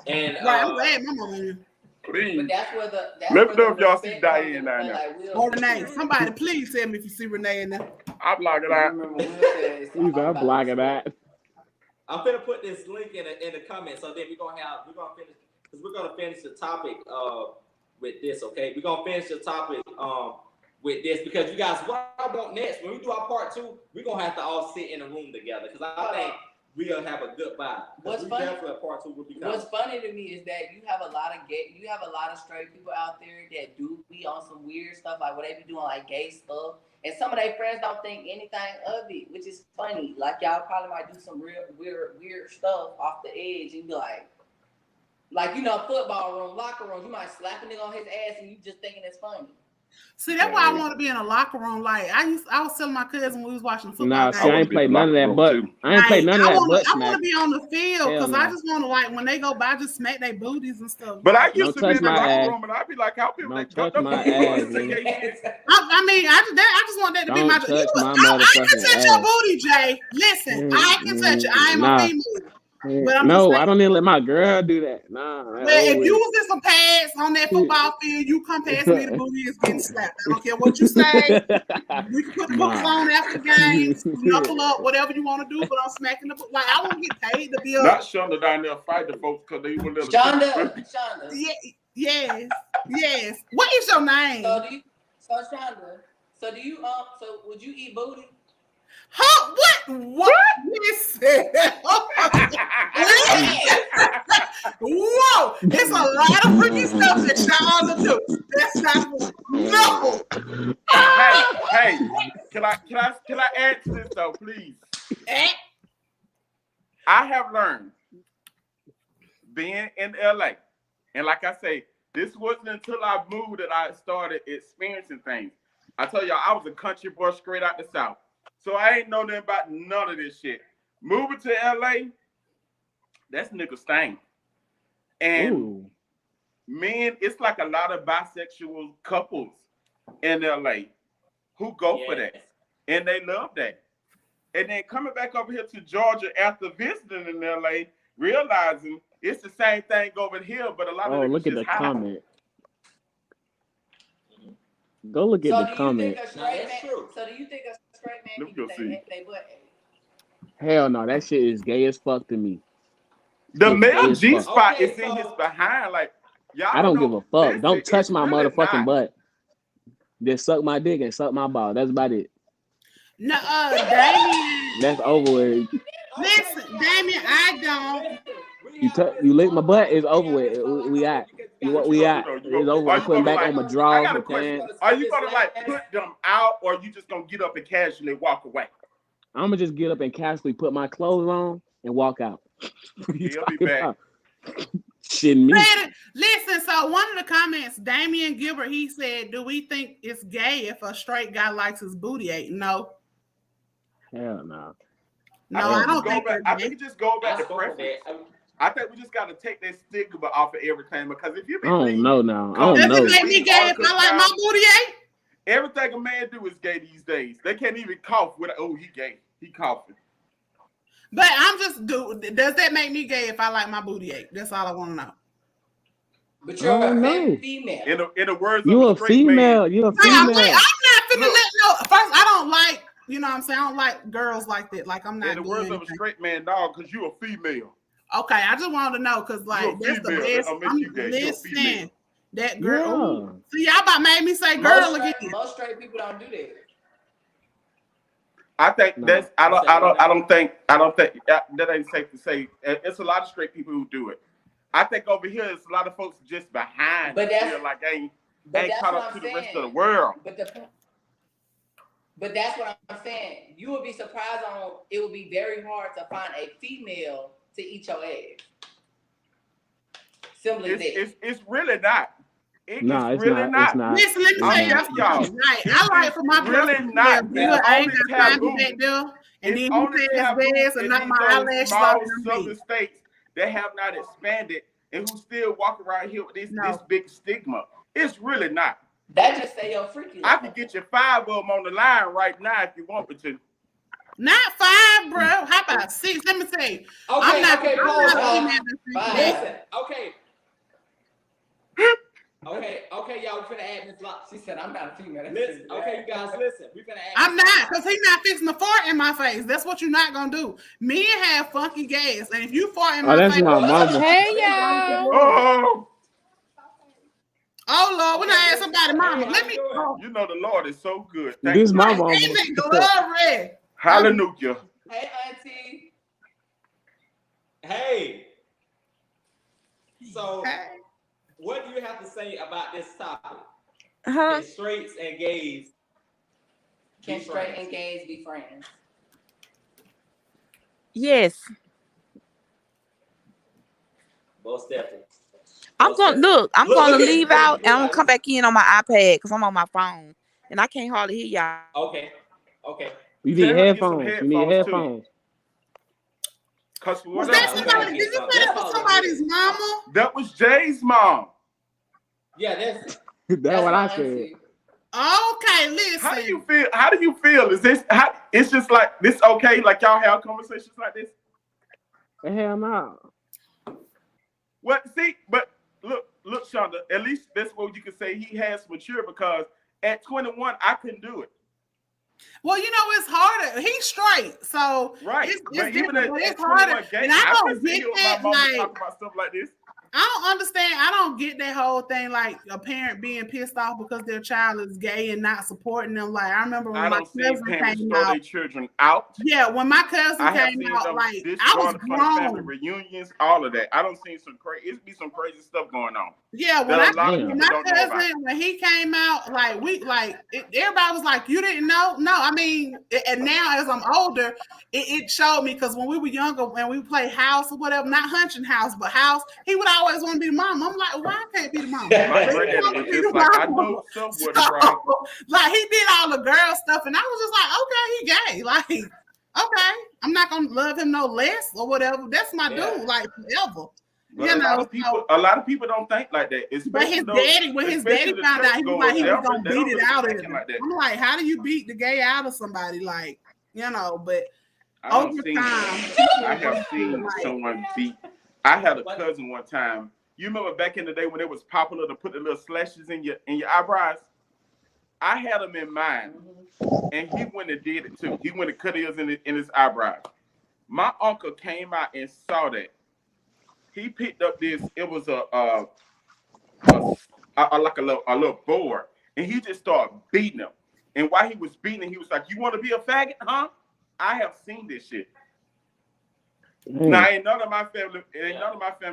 And Right, I'm glad my mama in here. Please. But that's where the Let me know if y'all respect see comes Diane into down play, there. like Will Or said. Renee. Somebody please tell me if you see Renee in there. I'm blocking You out. remember Will said it's He's all I'm about blocking respect. that. I'm gonna put this link in the comments, so then we're gonna finish because we're gonna finish the topic with this. Okay, we're gonna finish the topic with this because you guys, what I want next when we do our part 2, we're gonna have to all sit in a room together because I think we'll have a good vibe. What's funny? Definitely part 2 will be coming. What's funny to me is that you have a lot of straight people out there that do be on some weird stuff, like what they be doing, like gay stuff, and some of their friends don't think anything of it, which is funny. Like y'all probably might do some real weird stuff off the edge, and be like football room, locker room, you might slap a nigga on his ass, and you just thinking it's funny. See, that's why I want to be in a locker room. Like I was telling my cousin when we was watching football. Nah, see, I ain't played none of that, but I ain't like, played none of that. I Butt want to be on the field because I no. just want to like when they go by, just smack their booties and stuff. But like, I used to be in the locker room and I'd be like, how people don't touch my ass. I mean, I just want that to be my. Touch my I can motherfucking touch ass. your booty, Jay. Listen, I can touch it. I am a female. But no, I don't even let my girl do that. Nah. Well, if you was in some pads on that football field, you come past me, the booty is getting slapped. I don't care what you say. We can put the boots on after the game, knuckle up, whatever you want to do, but I'm smacking the boot. Like, I want to get paid to be a... Not Shonda down there fighting folks because they were little... Shonda. Yes. What is your name? Shonda, so would you eat booty? Huh? What? Listen. Whoa! It's a lot of freaky stuff that y'all do. That's not what. No. Hey! Can I add to this though, please? I have learned being in LA, and like I say, this wasn't until I moved that I started experiencing things. I tell y'all, I was a country boy straight out the South. So I ain't know nothing about none of this shit. Moving to LA, that's nigga stain. And men, it's like a lot of bisexual couples in LA who go for that. And they love that. And then coming back over here to Georgia after visiting in LA, realizing it's the same thing over here, but a lot of niggas look at the high. comment. Go look at the comment. So do you think a straight man can they butt? Hell no, that shit is gay as fuck to me. The male G spot is in his behind. Like, y'all I don't give a fuck. Listen, don't touch my really motherfucking butt. Just suck my dick and suck my ball. That's about it. No, Damien. That's over with. Listen, Damien, I don't. You lick my butt, it's over with. We out. We out. It's over. I'm putting back on my drawers. I got a question. Are you gonna like put them out, or are you just gonna get up and casually walk away? I'm gonna just get up and casually put my clothes on and walk out. He'll be back. Shitting me. Listen, so one of the comments, Damian Gilbert, he said, "Do we think it's gay if a straight guy likes his booty ate?" No. Hell no. No, I don't think. I think it just go back to preference. I think we just got to take that stigma off of everything because if you be I don't know. Does it make me gay if I like my booty ate? Everything a man do is gay these days. They can't even cough with he gay. He coughing. But I'm just does that make me gay if I like my booty ate? That's all I want to know. But you're a female. In the words you of a female. Man, you a female. I'm not finna let no. First, I don't like. You know what I'm saying? I don't like girls like that. Like I'm not. In the words of a straight man, dog, because you a female. Okay, I just wanted to know because like that's the best. Listen, that girl. Yeah. See, y'all about made me say girl again. Most straight people don't do that. I think that's. I don't think that ain't safe to say. It's a lot of straight people who do it. I think over here it's a lot of folks just behind. But that's like ain't caught up to the rest of the world. But that's what I'm saying. You would be surprised on. It would be very hard to find a female to eat your ass. Simply that. It's really not. It's really not. It's not. Listen, let me tell you, right? I like for my really not. I ain't got time to back there, and then you say it's bad, and not my eyelashes off southern states that have not expanded and who still walk around here with this big stigma. It's really not. That just say your freaky. I can get you 5 of them on the line right now if you want me to. Not 5, bro. How about 6? Let me say. Okay, I'm not okay, I'm pause. not a female that's freaky. Listen, okay. Okay, y'all, we finna add Miss Locke. She said, I'm not a female. Listen, okay, you guys, listen. We finna add. I'm not, because he's not fixing to fart in my face. That's what you're not gonna do. Men have funky gas, and if you fart in my that's face, my mama. Hey, y'all. Oh, oh Lord, when I ask somebody, mama, let me. Oh, you know the Lord is so good. Thank This you. my mama. amen, glory. Hallelujah. Hey, auntie. Hey. So, Hey. what do you have to say about this topic? Huh? Can straights and gays Can straight and gays be friends? Yes. Most definitely. I'm gonna look. I'm Look gonna at leave this. out and I'm gonna come back in on my iPad because I'm on my phone and I can't hardly hear y'all. Okay. You Tell need her to get some headphones. You need headphones, too. headphones. Cause for Was whatever that we reason, gotta somebody? get Did you some. say that That's was all somebody's it is. mama? that was Jay's mom. Yeah, that's That's what my I said. auntie. Okay, listen. How do you feel? How do you feel? Is this how? It's just like this. Okay, like y'all have conversations like this. Hell no. What? See, but look, Shonda. At least that's what you can say. He has matured because at 21, I couldn't do it. Well, you know, it's harder. He's straight, so Right. it's But even different, but at it's harder. 21 gay, And I I don't could sit get here with that. my mama Like, talk about stuff like this. I don't understand. I don't get that whole thing, like a parent being pissed off because their child is gay and not supporting them. Like, I remember when I my don't see cousin parents came throw out. their children out. Yeah, when my cousin I have came seen out, them like I was disgruntled from the family grown. reunions, all of that. I don't see some crazy. It be some crazy stuff going on. Yeah, when that a lot of Damn. people my don't know about. cousin, when he came out, like everybody was like, "You didn't know?" No, I mean, and now as I'm older, it showed me because when we were younger, when we played house or whatever, not hunting house, but house, he would always want to be the mom. I'm like, why I can't be the mom? My But he granddaddy wanted was to be just the like, I mom. know some would So, have, right? like he did all the girl stuff, and I was just like, okay, he gay. Like, okay, I'm not gonna love him no less or whatever. That's my dude, like forever. But You know, a lot of people don't think like that. but his daddy, when his daddy found out, he was like, he was gonna beat it out of him. Like that. I'm like, how do you beat the gay out of somebody? Like, you know, but I over have seen like, someone beat. I had a cousin one time. You remember back in the day when it was popular to put the little slashes in your eyebrows? I had them in mind, and he went and did it too. He went and cut his in his eyebrows. My uncle came out and saw that. He picked up this. It was like a little board, and he just started beating him. And while he was beating him, he was like, "You want to be a faggot, huh?" I have seen this shit. Now, ain't none of my family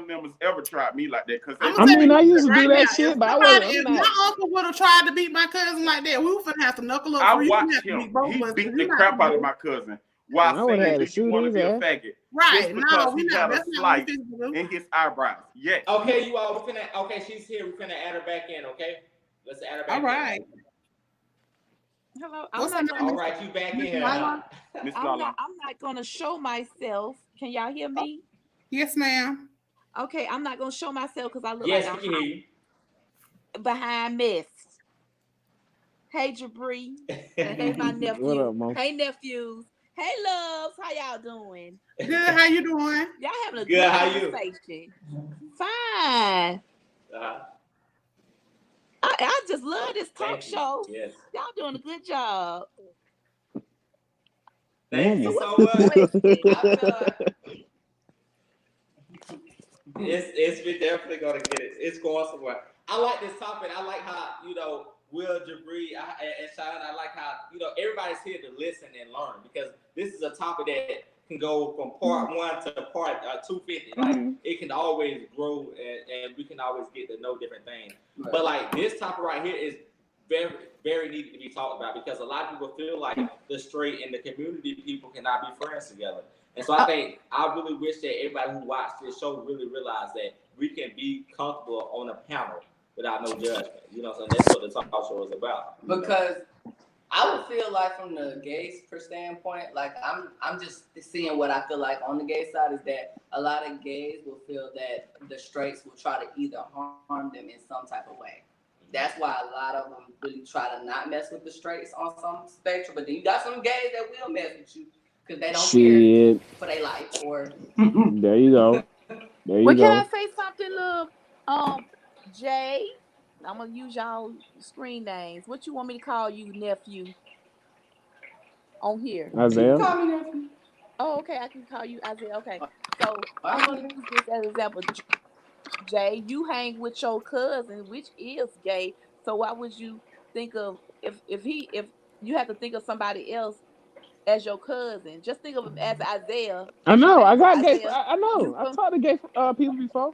members ever tried me like that. Cause I mean, I used to do that shit, but if my uncle would have tried to beat my cousin like that, we would have to knuckle up. I watched him. He beat the crap out of my cousin while saying, "Do you want to be a faggot?" Right? No, we not. That's not in his eyebrows. Yes. Okay, you all. Okay, she's here. We're finna add her back in. Okay, let's add her back. All right. Hello. All right, you back in here. I'm not gonna show myself. Can y'all hear me? Yes, ma'am. Okay, I'm not gonna show myself because I look like I'm behind mess. Hey, Jabri. Hey, my nephew. What up, Mom? Hey, nephews. Hey, loves. How y'all doing? Good. How you doing? Y'all having a good conversation. Fine. I just love this talk show. Yes. Y'all doing a good job. Thank you so much. We're definitely gonna get it. It's going somewhere. I like this topic. I like how Will, Jabri, and Shyunda. I like how everybody's here to listen and learn because this is a topic that can go from part 1 to part 250. Like it can always grow, and we can always get to know different things. Right. But like this topic right here is very, very needed to be talked about because a lot of people feel like the straight and the community people cannot be friends together. And so I really wish that everybody who watched this show really realized that we can be comfortable on a panel without no judgment. So that's what the talk show is about. Because I would feel like from the gay standpoint, like I'm just seeing what I feel like on the gay side is that a lot of gays will feel that the straights will try to either harm them in some type of way. that's why a lot of them really try to not mess with the straights on some spectrum. But then you got some gays that will mess with you because they don't care for their life. Or there you go. There you Well, can go. I say something, love? Jay, I'm gonna use y'all screen names. What you want me to call you, nephew? On here. you Isaiah. call me nephew. Oh, okay. I can call you Isaiah. Okay. So I'm gonna use this as an example. Jay, you hang with your cousin, which is gay. So why would you think of if you have to think of somebody else as your cousin? Just think of him as Isaiah. I If you know. hang I with got gay. Isaiah, I know. you I've can, talked to gay people before.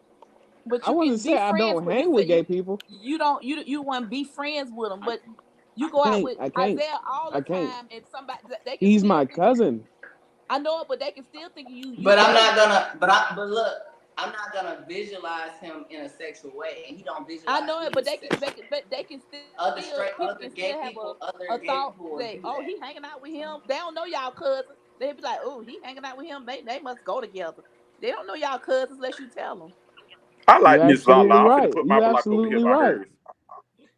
but I you wasn't can be saying I friends don't with. You hang with said gay people. you don't you want to be friends with them, but you I go out can't. with I can't. Isaiah all I the can't. time, and somebody they can He's still my think you. cousin. I know it, but they can still think you But I'm gay. not gonna. But look, I'm not gonna visualize him in a sexual way, and he don't I visualize know it, me but in a sexual way. they can still people Other can gay still have people, a other gay thought people will say, do oh, that. he hanging out with him. They don't know y'all cousins. They be like, oh, he hanging out with him. They must go together. They don't know y'all cousins unless you tell them. I You're like Miss absolutely Lala. I'm finna right. put my You're block over here absolutely by right. hers.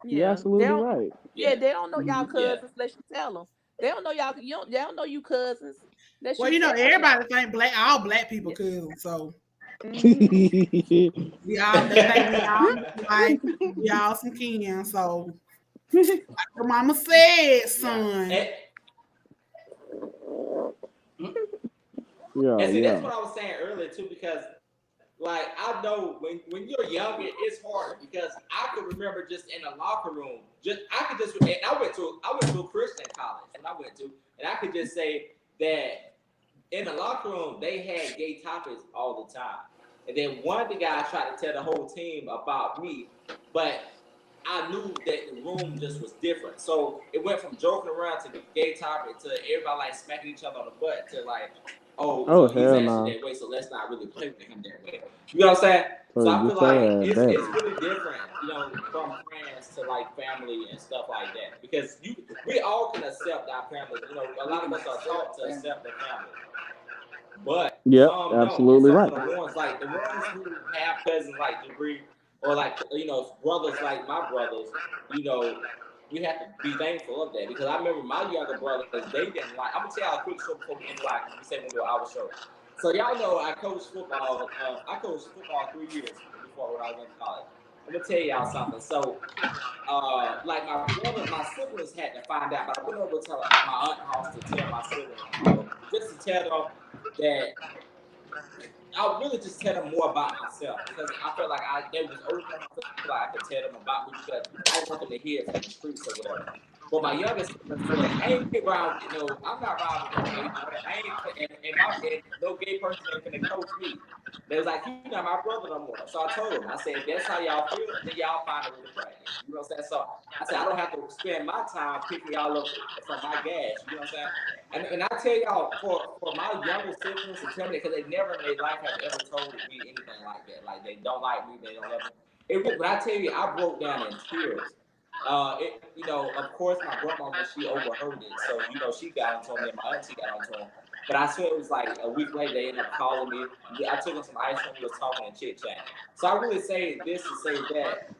You're Yeah, they absolutely don't. right. Yeah, Yeah. they don't know y'all Yeah. cousins unless you tell them. They don't know y'all. They don't know you cousins unless Well, you you know, tell them. everybody think all black people Yeah. cousins, so Mm-hmm. they think we all some kin. So your mama said, Yeah. son. Yeah, And see, that's yeah. what I was saying earlier too, because like I know when you're younger, it's harder because I could remember just in the locker room, and I went to a Christian college when I went to, and I could just say that in the locker room they had gay topics all the time. And then one of the guys tried to tell the whole team about me, but I knew that the room just was different. So it went from joking around to gay topic to everybody like smacking each other on the butt to like, oh, Oh so he's hell actually no. that way, so let's not really play with him that way. You know what I'm saying? So So I feel get like your ass back. it's really different, from friends to like family and stuff like that. Because we all can accept our families. A lot of us are taught to accept the family. But Yep, some don't, and absolutely some right. of the ones who have cousins like Jabri, or like brothers like my brothers, you know, we have to be thankful of that because I remember my younger brothers, they didn't like. I'm gonna tell y'all a quick story before we end the like we say we do our show. So y'all know I coached football. I coached football 3 years before when I went to college. I'm gonna tell y'all something. So like my siblings had to find out, but I went over to my aunt's house to tell my siblings, just to tell them that I really just tell them more about myself because I felt like they was old enough. I feel like I could tell them about me because I didn't want them to hear it from the streets or whatever. But my youngest sibling said, I ain't around with I'm not around with no gay boy. I ain't and no gay person ain't finna coach me. They was like, you're not my brother no more. So I told them, I said, if that's how y'all feel, then y'all find a way to practice. You know what I'm saying? So I said, I don't have to spend my time picking y'all up from my gas. You know what I'm saying? And I tell y'all, for my younger siblings to tell me that, because they never in their life have ever told me anything like that. Like, they don't like me, they don't love me. But I tell you, I broke down in tears. Of course, my grandmama, she overheard it. So, she got onto me and my auntie got onto him. But I swear it was like a week later, they ended up calling me. I took them some ice cream, we was talking and chit-chat. So I really say this to say that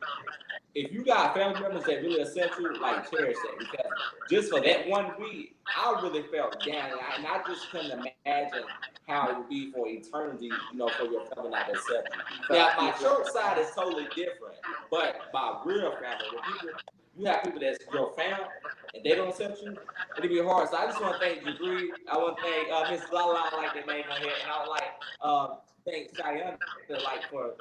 if you got family members that really accept you, like, cherish that. Because just for that one week, I really felt down. And I just couldn't imagine how it would be for eternity, for your family not to accept you. Now, my church side is totally different. But my real family, you have people that's your family, and they don't accept you, it'll be hard. So I just want to thank Jabri. I want to thank Miss Lala, I like that name on here. And I would like thank Shyunda, like, for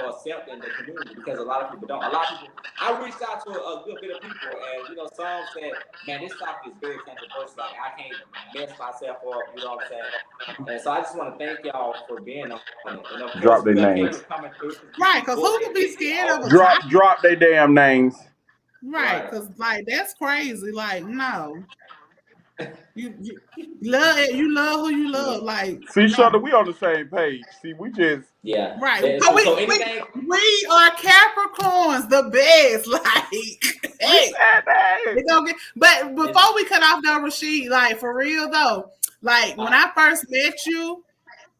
accepting the community because a lot of people don't. A lot of people. I reached out to a good bit of people, and some said, "Man, this topic is very controversial. Like, I can't mess myself up." You know what I'm saying? And so I just want to thank y'all for being on it. And of course, Drop their Will Kay names. is coming through. Right, because who could be scared of a topic? Drop their damn names. Right, because like that's crazy. Like, no. You love it, you love who you love. Like, See, no. Shonda, we on the same page. See, we just Right. So anything We are Capricorns, the best. Like, hey, they gonna get. But before we cut off though, Rasheed, like for real though, like when I first met you,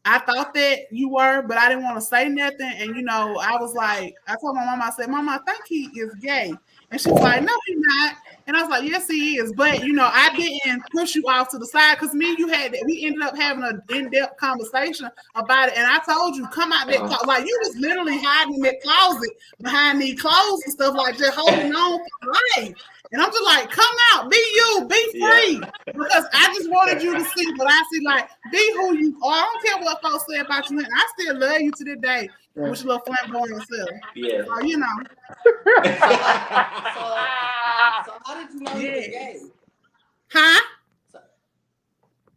I thought that you were, but I didn't want to say nothing. And I was like, I told my mom, I said, Mama, I think he is gay. And she was like, no, he's not. And I was like, yes, he is. But I didn't push you off to the side because me and you we ended up having an in-depth conversation about it. And I told you, come out that closet. Like, you was literally hiding in that closet behind these clothes and stuff, like just holding on for life. And I'm just like, come out, be you, be free. Because I just wanted you to see what I see, like, be who you are. I don't care what folks say about you. And I still love you to this day with your little flamboyant self. Yeah. So, So how did you know he was gay? Huh?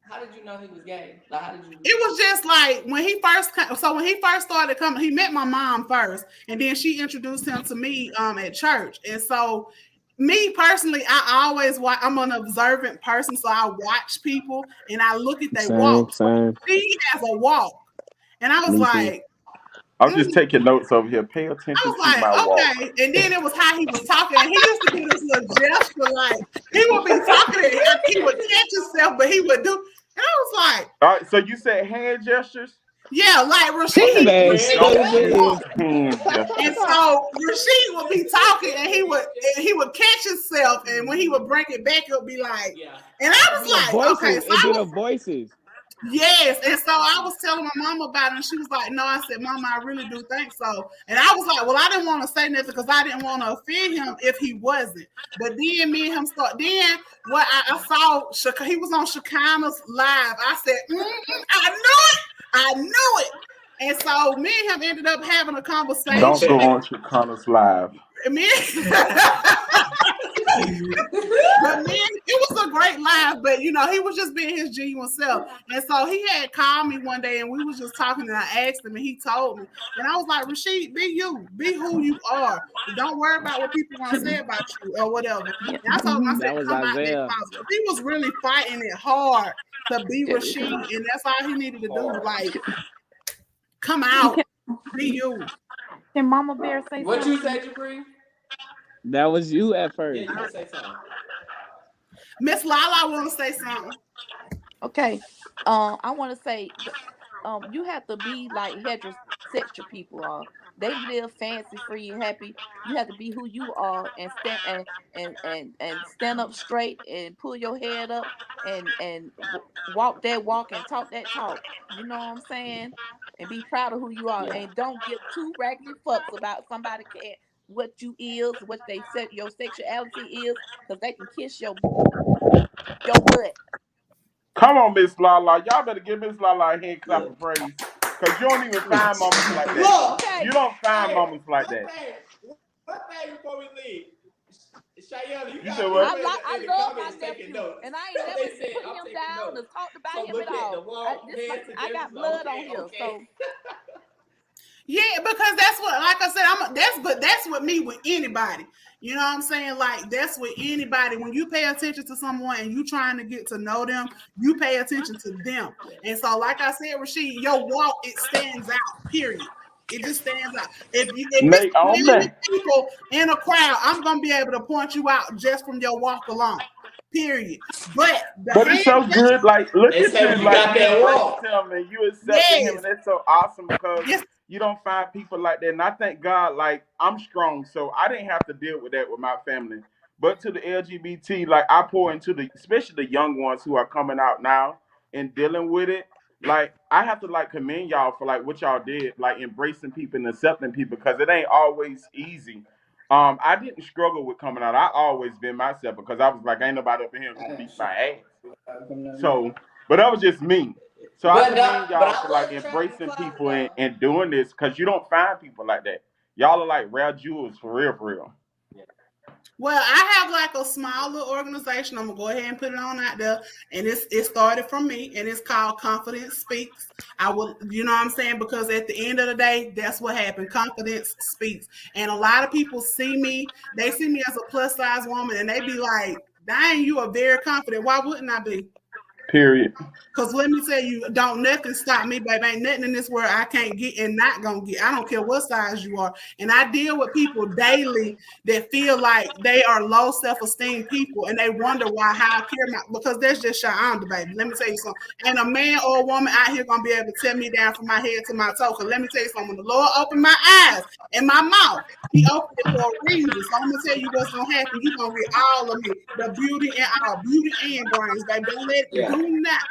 How did you know he was gay? Like, how did you? It was just like when he first started coming, he met my mom first, and then she introduced him to me at church. And so, me personally, I always watch. I'm an observant person, so I watch people and I look at their walk. Same. He has a walk, and I was like, I'm just taking notes over here. Pay attention I was to like, my walk. okay. And then it was how he was talking. And he used to do this little gesture, like he would be talking and he would catch himself, but he would do. And I was like, all right, so you said hand gestures? Yeah, like Rasheed. And so Rasheed would be talking and he would catch himself, and when he would bring it back, it would be like, and I was like, okay, so the voices. Yes, and so I was telling my mom about it, and she was like, no. I said, Mama, I really do think so. And I was like, well, I didn't want to say nothing because I didn't want to offend him if he wasn't. But then me and him then what I saw, he was on Shekinah's live. I said, I knew it. And so me and him ended up having a conversation. Don't go on Shekinah's live. But man, it was a great laugh. But he was just being his genuine self. And so he had called me one day, and we was just talking, and I asked him, and he told me, and I was like, Rasheed, be you, be who you are. Don't worry about what people want to say about you or whatever. And I told him, I said, come out that closet. He was really fighting it hard to be Rasheed, and that's all he needed to do. Like, come out, be you. Can Mama Bear say what something? You said, Jabri? That was you at first. Yeah, you can say something. Miss Lala want to say something. Okay. I want to say, you have to be like heterosexual people are. They live fancy, free, and happy. You have to be who you are and stand up straight and pull your head up and walk that walk and talk that talk. You know what I'm saying? And be proud of who you are, and don't give two raggedy fucks about somebody care what you is, what they said your sexuality is, because they can kiss your butt. Come on, Miss Lala. Y'all better give Miss Lala a hand clap of praise. Because you don't even find moments like that. Okay. You don't find moments like that. One thing before we leave. Shayana, you said what? I love my nephew, and I ain't never put him down or talked about him at all. I got blood on here, so. Yeah, because that's what, like I said, that's with me with anybody. You know what I'm saying? Like, that's with anybody. When you pay attention to someone and you trying to get to know them, you pay attention to them. And so, like I said, Rasheed, your walk, it stands out, period. It just stands out. If it's many people in a crowd, I'm going to be able to point you out just from your walk alone. Period. But it's so good. Like, look at you. Like, you walk. Him and you accepting him, and that's so awesome because you don't find people like that. And I thank God, like, I'm strong, so I didn't have to deal with that with my family. But to the LGBT, like, I pour into especially the young ones who are coming out now and dealing with it. Like, I have to, like, commend y'all for, like, what y'all did, like, embracing people and accepting people, because it ain't always easy. I didn't struggle with coming out. I always been myself because I was like, ain't nobody up in here gonna beat my ass. So, but that was just me. So I commend y'all for, like, embracing people and doing this, because you don't find people like that. Y'all are like rare jewels, for real, for real. Well, I have like a small little organization. I'm gonna go ahead and put it on out there, and it started from me, and it's called Confidence Speaks. I will, you know what I'm saying, because at the end of the day, that's what happened. Confidence speaks, and a lot of people see me. They see me as a plus size woman, and they be like, "Dang, you are very confident. Why wouldn't I be?" Period. Because let me tell you, don't nothing stop me, baby. Ain't nothing in this world I can't get and not gonna get. I don't care what size you are. And I deal with people daily that feel like they are low self-esteem people and they wonder why, how I care about, because that's just Shyunda, baby. Let me tell you something. And a man or a woman out here gonna be able to tear me down from my head to my toe. Because let me tell you something, when the Lord opened my eyes and my mouth, he opened it for a reason. So I'm gonna tell you what's gonna happen. You're gonna get all of me. The beauty and our beauty and brains, baby. Don't let do not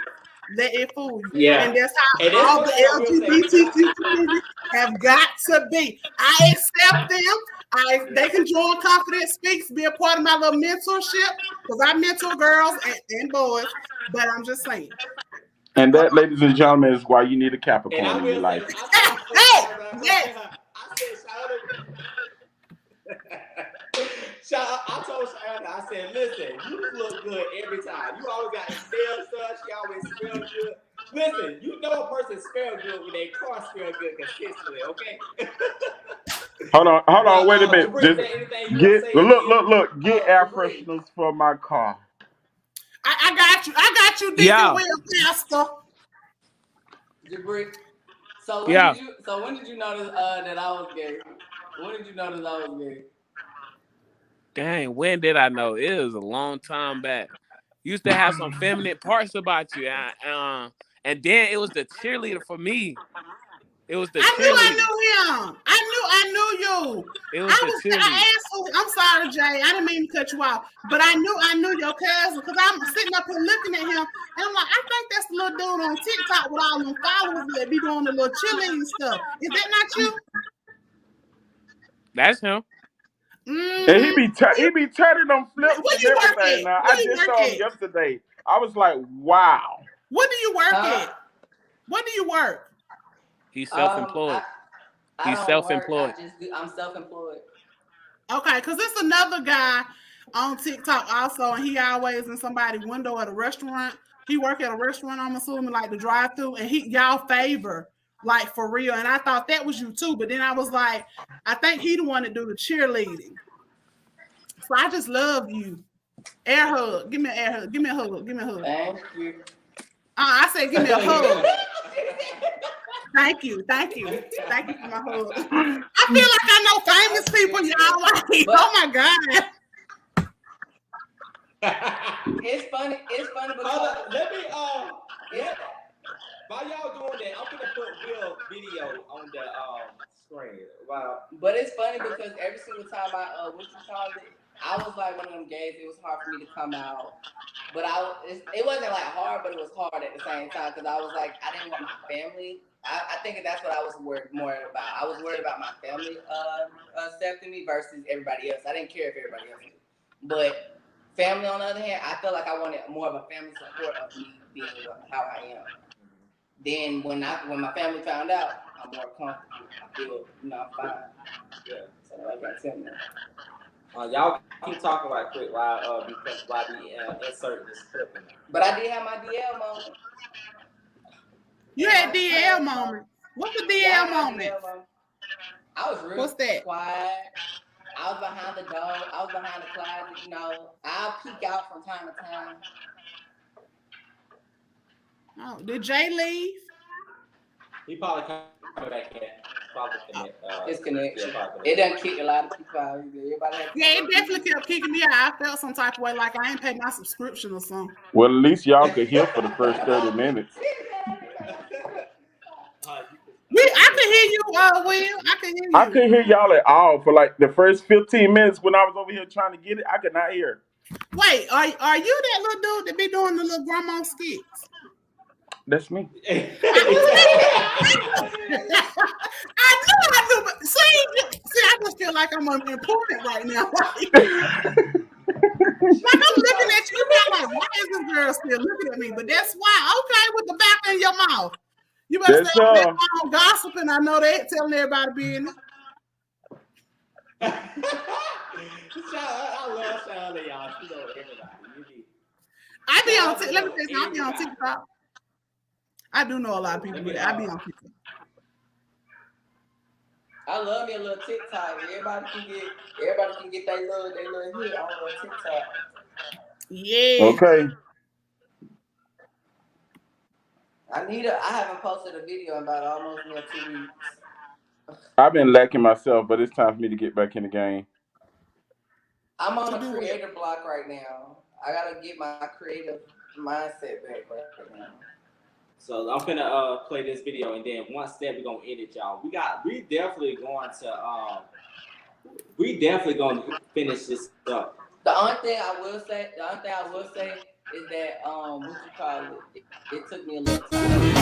let it fool you. Yeah. And that's how And that's all one the thing I will say. LGBTQ community have got to be. I accept them. They can join Confident Speaks, be a part of my little mentorship, because I mentor girls and boys. But I'm just saying. And that, ladies and gentlemen, is why you need a And Capricorn I in your will life. say, Yes. I told Shyunda, I said, listen, you look good every time. You always got nails done. She always smells good. Listen, you know a person smells good when their car smells good consistently, okay? Hold on, wait a minute. Jabri, is Just there anything you want to say? look. Get air Jabri. fresheners for my car. I got you, Deacon Will Pastor. Jabri. So when did you notice that I was gay? When did you notice I was gay? Dang, when did I know? It was a long time back. Used to have some feminine parts about you. And then it was the cheerleader for me. It was the cheerleader. I knew him. I knew you. It was the cheerleader. I asked, I'm sorry, Jay. I didn't mean to cut you off. But I knew your cousin because I'm sitting up here looking at him. And I'm like, I think that's the little dude on TikTok with all them followers that be doing the little cheerleading stuff. Is that not you? That's him. Mm-hmm. And he be turning them flips and everything. Now I just saw him yesterday. I was like, wow. What do you work at? What do you work? He's self-employed. He's self-employed. I'm self-employed. Okay, because it's another guy on TikTok also, and he always in somebody's window at a restaurant. He work at a restaurant, I'm assuming, like the drive-through, and y'all favor, like, for real. And I thought that was you too, but then I was like, I think he the one to do the cheerleading. So I just love you. Air hug. Give me an air hug. Give me a hug. Give me a hug. Thank you. I said, give me a hug. Thank you. Thank you for my hug. I feel like I know famous people, y'all. Like, oh my God. It's funny because Let me while y'all doing that, I'm gonna put Will video on the screen. Wow. But it's funny because every single time I I was like one of them gays. It was hard for me to come out, but it wasn't like hard, but it was hard at the same time because I was like I didn't want my family. I think that's what I was worried more about. I was worried about my family accepting me versus everybody else. I didn't care if everybody else did, but family on the other hand, I felt like I wanted more of a family support of me being how I am. Then when my family found out, I'm more comfortable. I feel, I'm fine. Yeah. So I got tell me. Y'all keep talking right quick while we insert this clip in there. But I did have my DL moment. You had DL moment. What's the DL moment? I was real quiet. I was behind the door. I was behind the closet. I'll peek out from time to time. Oh, did Jay leave? He probably coming back in. Probably connect. It's connection. It doesn't kick a lot of people out. It definitely kept kicking me out. I felt some type of way, like I ain't paid my subscription or something. Well, at least y'all could hear for the first 30 minutes. I can hear you, Will. I can hear you. I couldn't hear y'all at all for like the first 15 minutes when I was over here trying to get it. I could not hear. Wait, are you that little dude that be doing the little grandma skits? That's me. I do. But see, I just feel like I'm important right now. Like I'm looking at you, I'm like, why is this girl still looking at me? But that's why. Okay, with the back in your mouth. You better stay on that phone gossiping. I know they telling everybody business. I love Shyunda, y'all. She know everybody. I be on. Let me tell you, I be on TikTok. I do know a lot of people, but I be on TikTok. I love me a little TikTok. Everybody can get their little hit on a little TikTok. Yeah. Okay. I haven't posted a video in about almost 2 weeks. I've been lacking myself, but it's time for me to get back in the game. I'm on To a do it. creator block right now. I gotta get my creative mindset back right now. So I'm finna play this video, and then once that we're gonna end it, y'all. We definitely gonna finish this up. The only thing I will say is that what you call it? It took me a little time.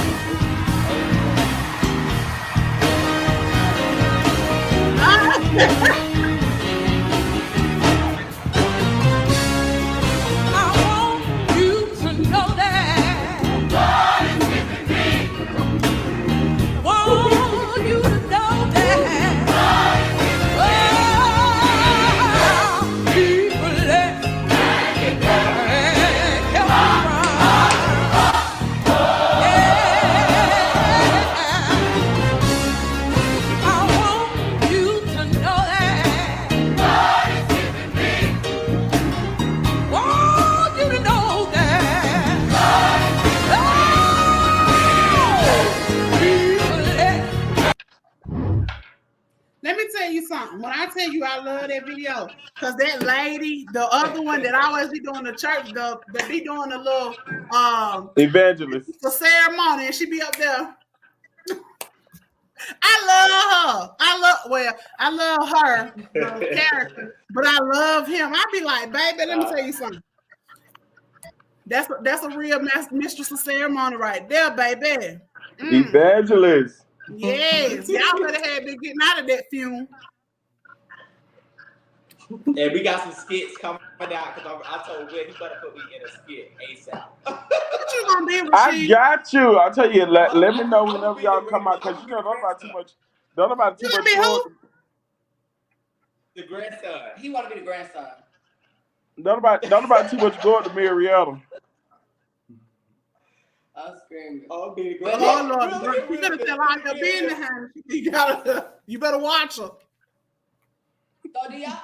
Let me tell you something. When I tell you I love that video, because that lady, the other one that always be doing the church, that be doing the little Evangelist. the ceremony, and she be up there. I love her. I love her, the character, but I love him. I be like, baby, let me tell you something. That's a real mistress of ceremony right there, baby. Evangelist. Yes, y'all better have been getting out of that fume. And we got some skits coming out because I told Will he better put me in a skit ASAP. What you gonna be, Rasheed? I got you. I'll tell you. Let me know whenever y'all come out, because don't about too much. Don't about too much. The grandson. He want to be the grandson. Don't about too much going to Marietta. I'm screaming. Oh, be the grandson. Oh Lord, you better tell all your business, honey. You better watch her. So do y'all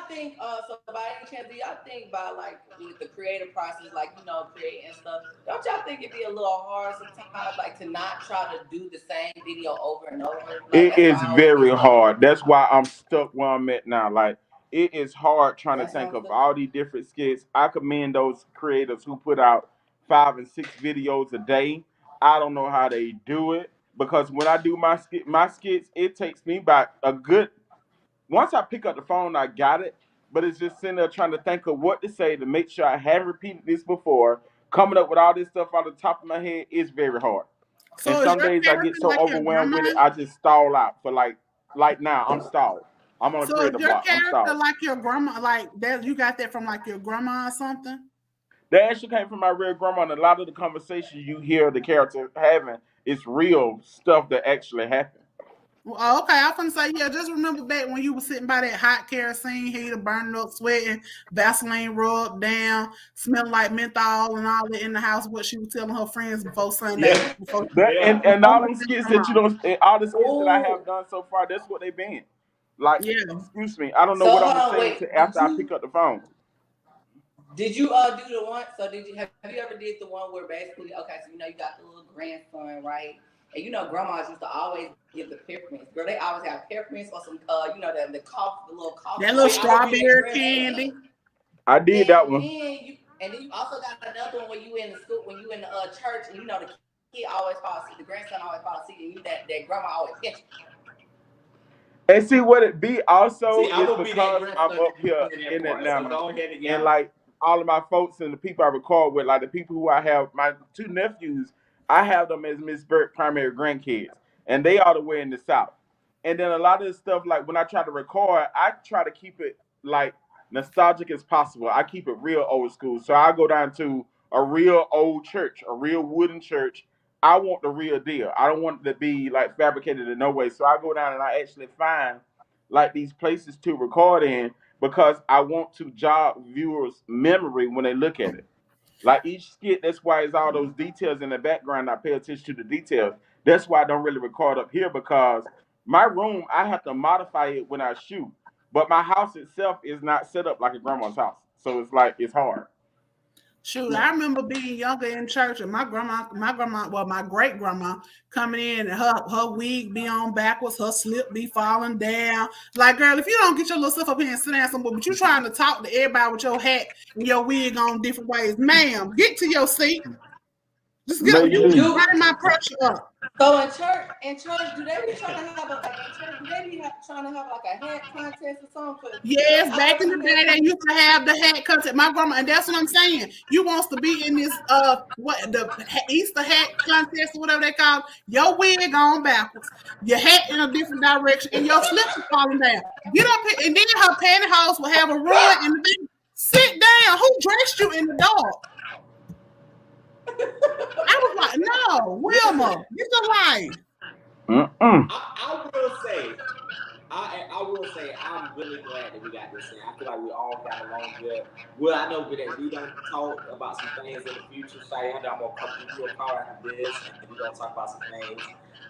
think so by any chance do y'all think by like with the creative process, like creating stuff, don't y'all think it'd be a little hard sometimes like to not try to do the same video over and over? Like, it is very hard. That's why I'm stuck where I'm at now. Like it is hard trying to think of all these different skits. I commend those creators who put out 5 and 6 videos a day. I don't know how they do it, because when I do my skits, it takes me about a good. Once I pick up the phone, I got it. But it's just sitting there trying to think of what to say to make sure I haven't repeated this before. Coming up with all this stuff out of the top of my head is very hard. So and some days I get so overwhelmed with it, I just stall out for like now. I'm stalled. I'm on a creative block. I'm stalled. So is your character like your grandma? Like that? You got that from like your grandma or something? That actually came from my real grandma, and a lot of the conversations you hear the character having is real stuff that actually happened. Well, okay, I was gonna say, yeah, just remember back when you were sitting by that hot kerosene heater, burning up, sweating, Vaseline rubbed down, smelling like menthol and all that in the house, what she was telling her friends before Sunday. Yeah. And all them skits that all the skits that I have done so far, that's what they've been. Like, excuse me, I don't know what I'm gonna say after I pick up the phone. Did you do the one? So have you ever did the one where basically, okay, so you got the little grandson, right? And grandmas used to always give the peppermints. Girl, they always have peppermints or some, the little coffee. That little strawberry candy. I did that one. And then you also got another one when you in the school, when you in the church, and the kid always fall asleep, the grandson always fall asleep, and that grandma always pinch you. And see what it be also is because I'm up here in Atlanta, and like all of my folks and the people I record with, like the people who I have, my 2 nephews, I have them as Miss Burt primary grandkids, and they are the way in the South. And then a lot of the stuff, like when I try to record, I try to keep it like nostalgic as possible. I keep it real old school. So I go down to a real old church, a real wooden church. I want the real deal. I don't want it to be like fabricated in no way. So I go down and I actually find like these places to record in, because I want to jog viewers' memory when they look at it. Like each skit, that's why it's all those details in the background. I pay attention to the details. That's why I don't really record up here, because my room, I have to modify it when I shoot. But my house itself is not set up like a grandma's house. So it's like, it's hard. Shoot, I remember being younger in church and my great grandma coming in and her wig be on backwards, her slip be falling down. Like, girl, if you don't get your little stuff up here and sit down somewhere, but you trying to talk to everybody with your hat and your wig on different ways, ma'am, get to your seat. Just get up. You running my pressure up. So in church, do they be trying to have trying to have like a hat contest or something? Yes, back in the day they used to have the hat contest. My grandma, and that's what I'm saying. You wants to be in this Easter hat contest or whatever they call it. Your wig on backwards, your hat in a different direction, and your slips are falling down. Get up here, and then her pantyhose will have a ruin in the back. Sit down. Who dressed you in the dark? I was like, no, Wilma, get the light. I will say, I'm really glad that we got this in. I feel like we all got along good. Well, I know that we don't talk about some things in the future. So I know I'm gonna come to a car after this, and we're gonna talk about some things.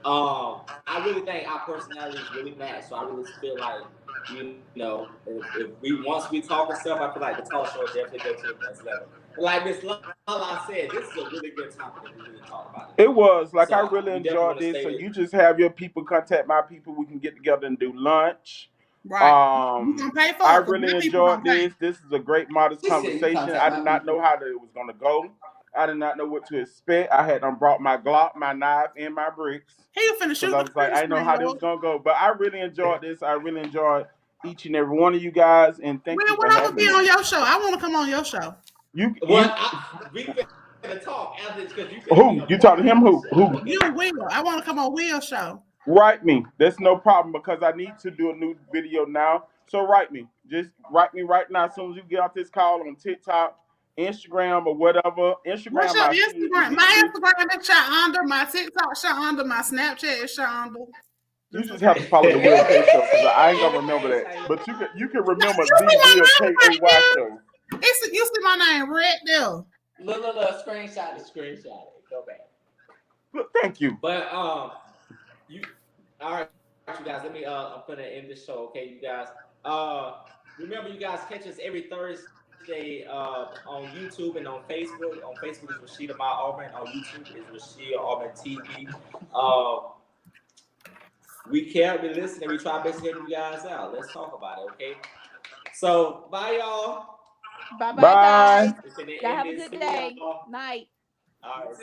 I really think our personalities really match. So I really feel like, if once we talk and stuff, I feel like the talk show definitely go to the next level. Like Miss Lala said, this is a really good topic that we really talk about. It was like, so I really enjoyed this. So you just have your people contact my people. We can get together and do lunch. Right. You can pay for I it, really enjoyed this. This is a great modest conversation. I did not know how it was gonna go. I did not know what to expect. I had brought my Glock, my knife, and my bricks. He was finna shoot. I was like, I didn't know how this was gonna go, but I really enjoyed this. I really enjoyed each and every one of you guys, and thank you for having me. When I'm gonna be on your show, I want to come on your show. We can talk after this because Who you talk to him? Who? You Will. I want to come on Will's show. Write me. That's no problem because I need to do a new video now. So write me. Just write me right now as soon as you get off this call on TikTok, Instagram, or whatever. Instagram. What's your Instagram? My Instagram is Shyunda. My TikTok Shyunda. My Snapchat is Shyunda. You just have to follow the Will Kay show because I ain't gonna remember that. But you can remember the Will Kay show. You see my name right there. Look, screenshot it. Go back. Look, thank you. But all right, you guys. Let me. I'm gonna end this show. Okay, you guys. Remember, you guys catch us every Thursday on YouTube and on Facebook. On Facebook is Rasheed Almond. On YouTube is Rasheed Almond TV. We care. We listen, and we try best to get you guys out. Let's talk about it. Okay. So bye, y'all. Bye, guys. Y'all have a good day. Night. All right.